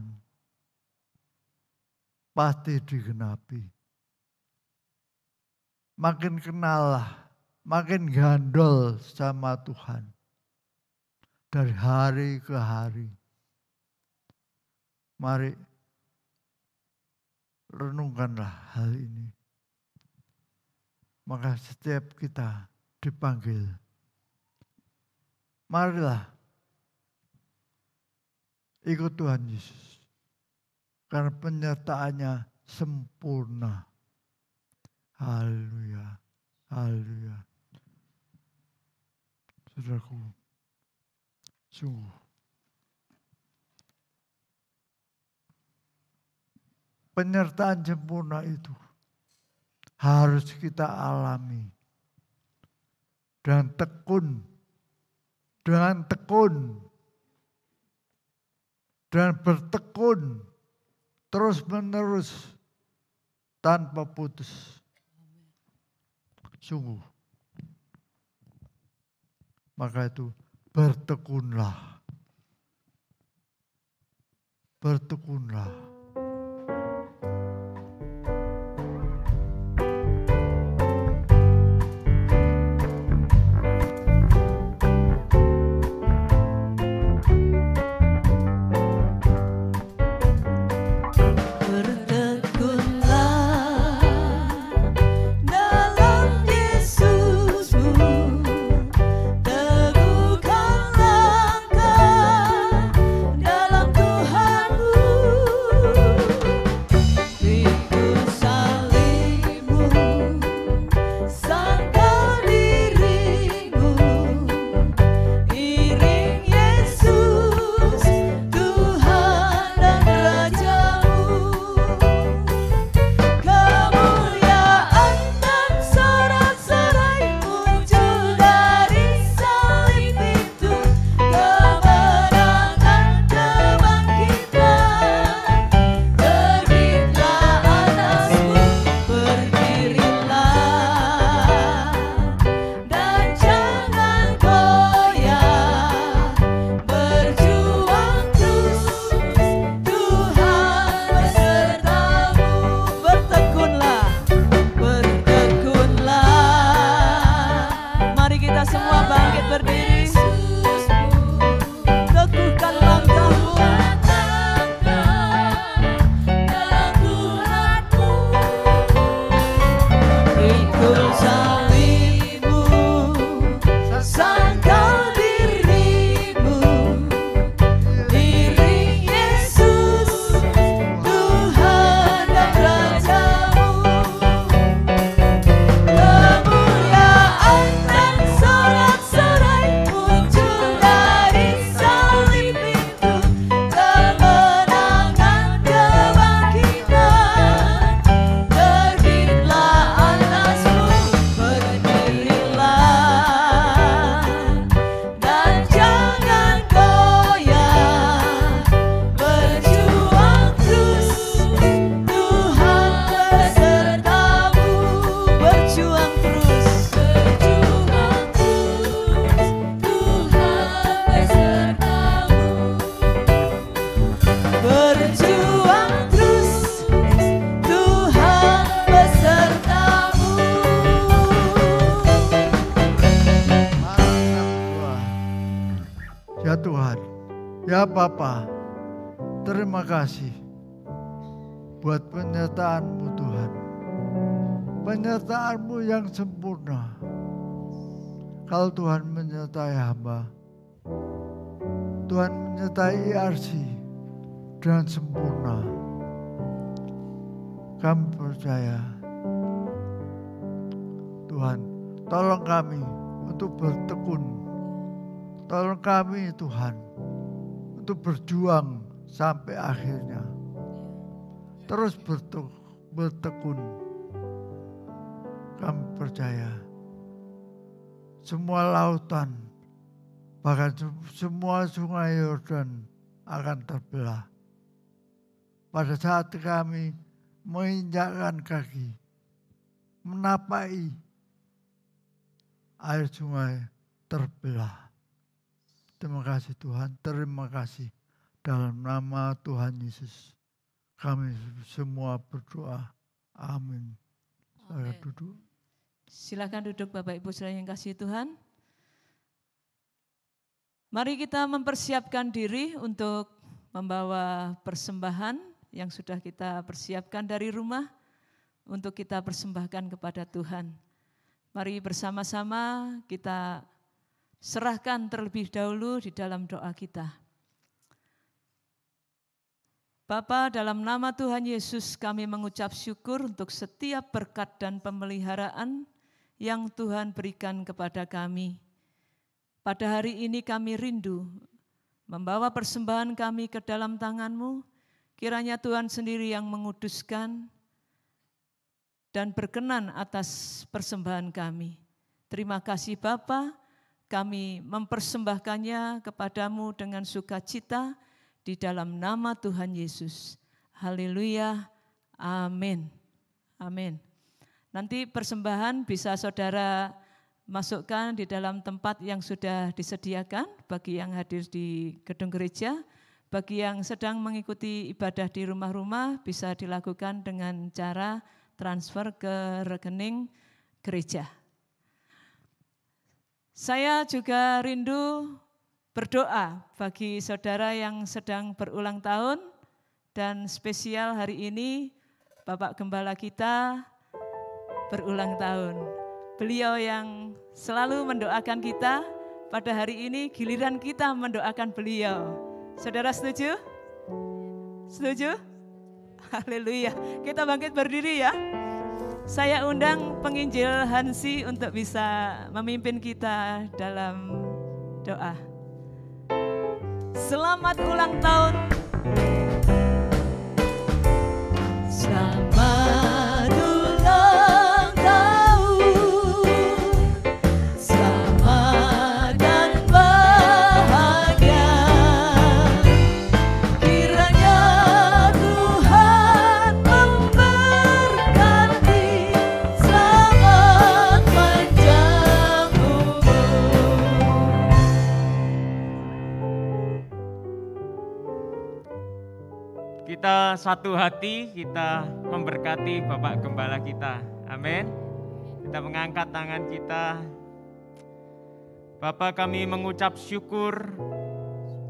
pasti digenapi. Makin kenallah, makin gandol sama Tuhan dari hari ke hari. Mari renungkanlah hal ini. Maka setiap kita dipanggil, marilah ikut Tuhan Yesus. Karena penyertaannya sempurna. Haleluya, haleluya. Saudaraku, sungguh penyertaan sempurna itu harus kita alami dan tekun, dengan tekun dan bertekun terus menerus tanpa putus. Sungguh. Maka itu bertekunlah. Bertekunlah. Dalam Yesusmu, teguhkan Kita semua bangkit berdiri. Teguhkan langkahmu. Ikut salibmu, sangkal dirimu, iring Yesus, Tuhan dan Rajamu. Kemuliaan dan sorak-sorai muncul dari salib itu, kemenangan kebangkitan terbitlah atasmu. Berdirilah dan jangan goyah, berjuang terus, Tuhan besertamu. Berjuang terus, Tuhan besertamu. Berjuang terus, Tuhan besertamu. Ya Tuhan, ya Bapa, terima kasih buat penyertaan-Mu Tuhan. Penyertaan-Mu yang sempurna. Kalau Tuhan menyertai hamba, Tuhan menyertai IRC dengan sempurna. Kami percaya, Tuhan, tolong kami untuk bertekun. Tolong kami Tuhan untuk berjuang sampai akhirnya. Terus bertekun. Kami percaya semua lautan, bahkan semua sungai Yordan akan terbelah. Pada saat kami menginjakkan kaki, menapai air sungai terbelah. Terima kasih Tuhan, terima kasih. Dalam nama Tuhan Yesus, kami semua berdoa. Amin. Saya duduk. Silakan duduk Bapak Ibu Saudara yang kasih Tuhan. Mari kita mempersiapkan diri untuk membawa persembahan yang sudah kita persiapkan dari rumah untuk kita persembahkan kepada Tuhan. Mari bersama-sama kita serahkan terlebih dahulu di dalam doa kita. Bapa, dalam nama Tuhan Yesus kami mengucap syukur untuk setiap berkat dan pemeliharaan yang Tuhan berikan kepada kami. Pada hari ini kami rindu membawa persembahan kami ke dalam tangan-Mu. Kiranya Tuhan sendiri yang menguduskan dan berkenan atas persembahan kami. Terima kasih Bapa. Kami mempersembahkannya kepadamu dengan sukacita di dalam nama Tuhan Yesus. Haleluya. Amin. Amin. Nanti persembahan bisa saudara masukkan di dalam tempat yang sudah disediakan bagi yang hadir di gedung gereja. Bagi yang sedang mengikuti ibadah di rumah-rumah bisa dilakukan dengan cara transfer ke rekening gereja. Saya juga rindu berdoa bagi saudara yang sedang berulang tahun dan spesial hari ini Bapak Gembala kita berulang tahun. Beliau yang selalu mendoakan kita, pada hari ini giliran kita mendoakan beliau. Saudara setuju? Setuju? Haleluya. Kita bangkit berdiri ya. Saya undang penginjil Hansi untuk bisa memimpin kita dalam doa. Selamat ulang tahun. Selamat ulang tahun. Selamat dan bahagia. Kiranya Tuhan memberkati. Selamat panjang umur. Kita satu hati, kita memberkati Bapak Gembala kita. Amin. Kita mengangkat tangan kita. Bapa, kami mengucap syukur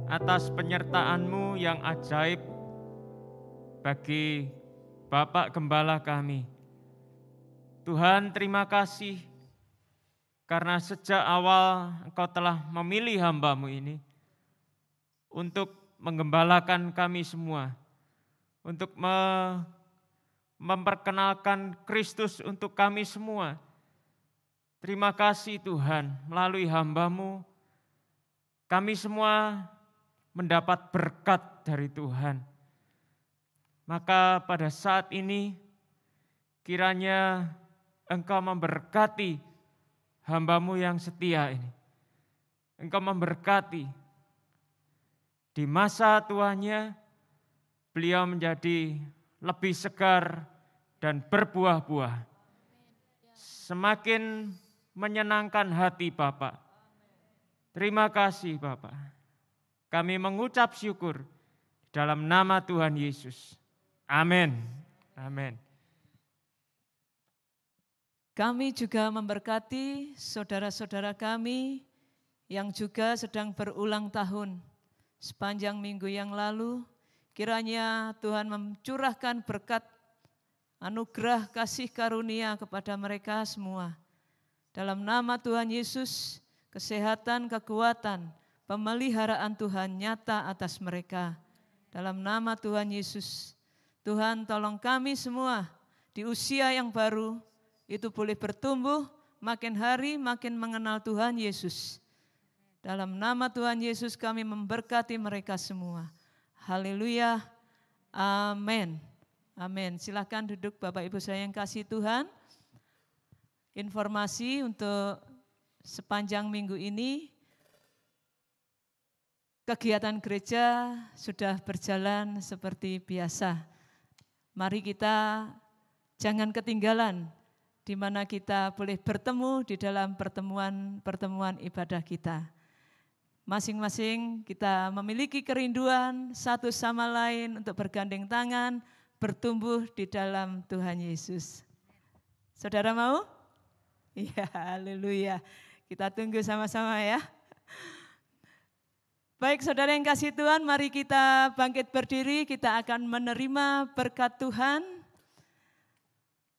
atas penyertaan-Mu yang ajaib bagi Bapak Gembala kami. Tuhan, terima kasih karena sejak awal Engkau telah memilih hamba-Mu ini untuk menggembalakan kami semua, untuk memperkenalkan Kristus untuk kami semua. Terima kasih Tuhan, melalui hamba-Mu kami semua mendapat berkat dari Tuhan. Maka pada saat ini kiranya Engkau memberkati hamba-Mu yang setia ini. Engkau memberkati di masa tuanya beliau menjadi lebih segar dan berbuah-buah. Semakin menyenangkan hati Bapak. Terima kasih Bapak. Kami mengucap syukur dalam nama Tuhan Yesus. Amin. Amin. Kami juga memberkati saudara-saudara kami yang juga sedang berulang tahun. Sepanjang minggu yang lalu, kiranya Tuhan mencurahkan berkat anugerah kasih karunia kepada mereka semua. Dalam nama Tuhan Yesus, kesehatan, kekuatan, pemeliharaan Tuhan nyata atas mereka. Dalam nama Tuhan Yesus, Tuhan tolong kami semua di usia yang baru, itu boleh bertumbuh, makin hari makin mengenal Tuhan Yesus. Dalam nama Tuhan Yesus kami memberkati mereka semua. Haleluya, amin. Amin. Silakan duduk Bapak Ibu saya yang kasih Tuhan. Informasi untuk sepanjang minggu ini, kegiatan gereja sudah berjalan seperti biasa. Mari kita jangan ketinggalan di mana kita boleh bertemu di dalam pertemuan ibadah kita. Masing-masing kita memiliki kerinduan satu sama lain untuk bergandeng tangan, bertumbuh di dalam Tuhan Yesus. Saudara mau? Iya, haleluya. Kita tunggu sama-sama ya. Baik saudara yang kasih Tuhan, mari kita bangkit berdiri, kita akan menerima berkat Tuhan.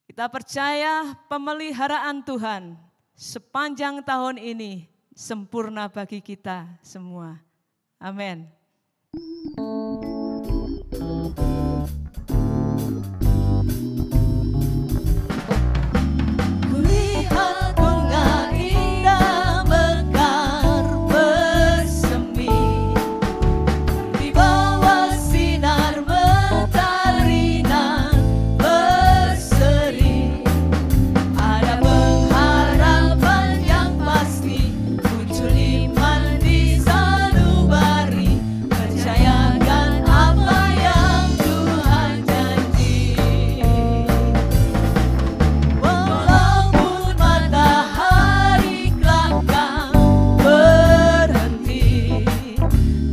Kita percaya pemeliharaan Tuhan sepanjang tahun ini sempurna bagi kita semua. Amin. Kulihat bunga indah mekar bersemi di bawah sinar mentari nan berseri. Ada pengharapan yang pasti, muncul iman di sanubari. Percayakan apa yang Tuhan janji. Walaupun matahari kelakang berhenti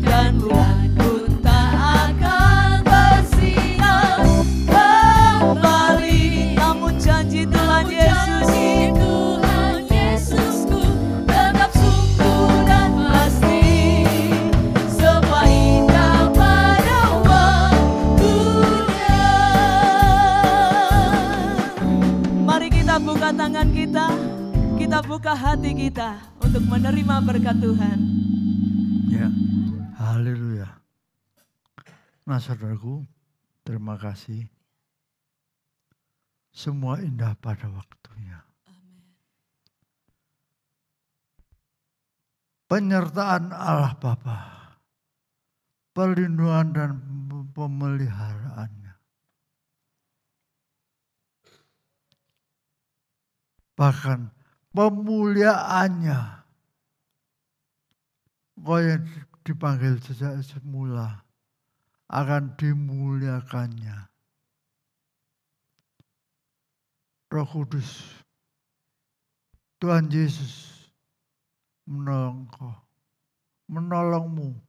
dan bulan pun tak akan bersinar kembali, Namun janji Tuhan Yesus, Tuhan Yesusku tetap sungguh dan pasti. Semua indah pada waktunya. mari kita buka tangan kita buka hati kita untuk menerima berkat Tuhan. Ya, haleluya. Nah saudaraku, terima kasih. Semua indah pada waktunya. Penyertaan Allah Bapa, perlindungan dan pemeliharaannya. Bahkan pemuliaannya. Kau yang dipanggil sejak semula akan dimuliakannya. Roh Kudus, Tuhan Yesus menolongmu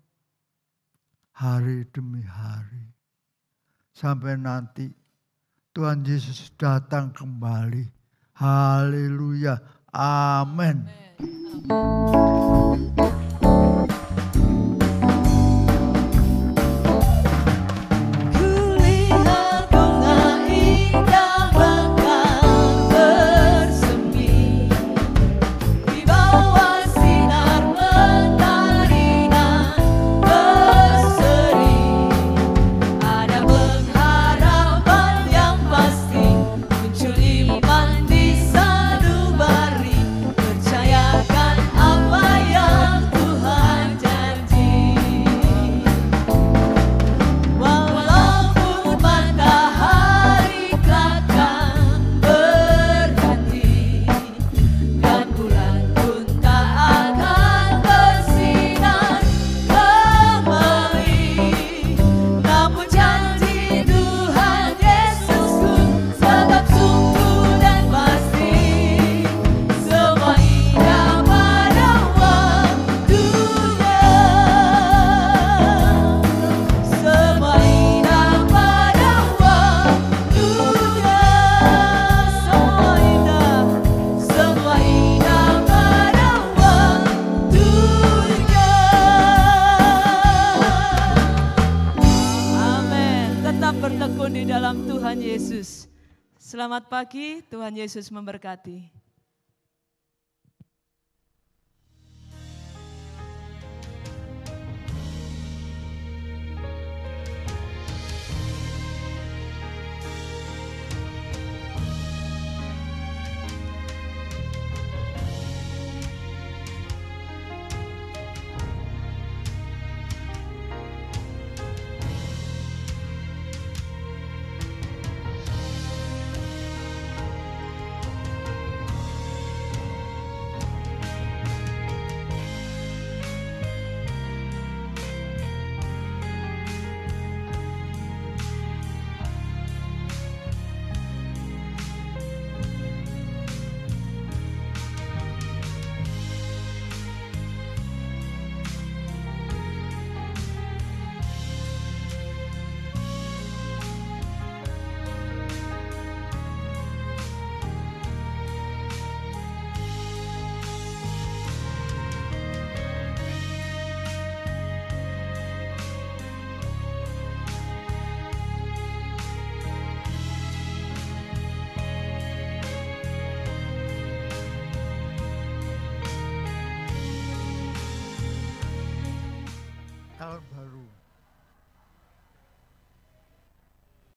hari demi hari. Sampai nanti Tuhan Yesus datang kembali. Haleluya. Amin. Kulihat bunga indah bakal bersemi di bawah sinar mentari nan berseri. Ada pengharapan yang pasti, muncul iman di sanubari. Percayakan apa yang Tuhan janji. Walaupun matahari takkan berganti dan bulan pun tak akan bersinar kembali, namun janji Tuhan Yesusku tetap sungguh dan pasti. Semua indah pada waktunya, semua indah pada waktunya, semua indah pada waktunya. Amin. Tetap bertekun di dalam Tuhan Yesus. Selamat pagi, Tuhan Yesus memberkati.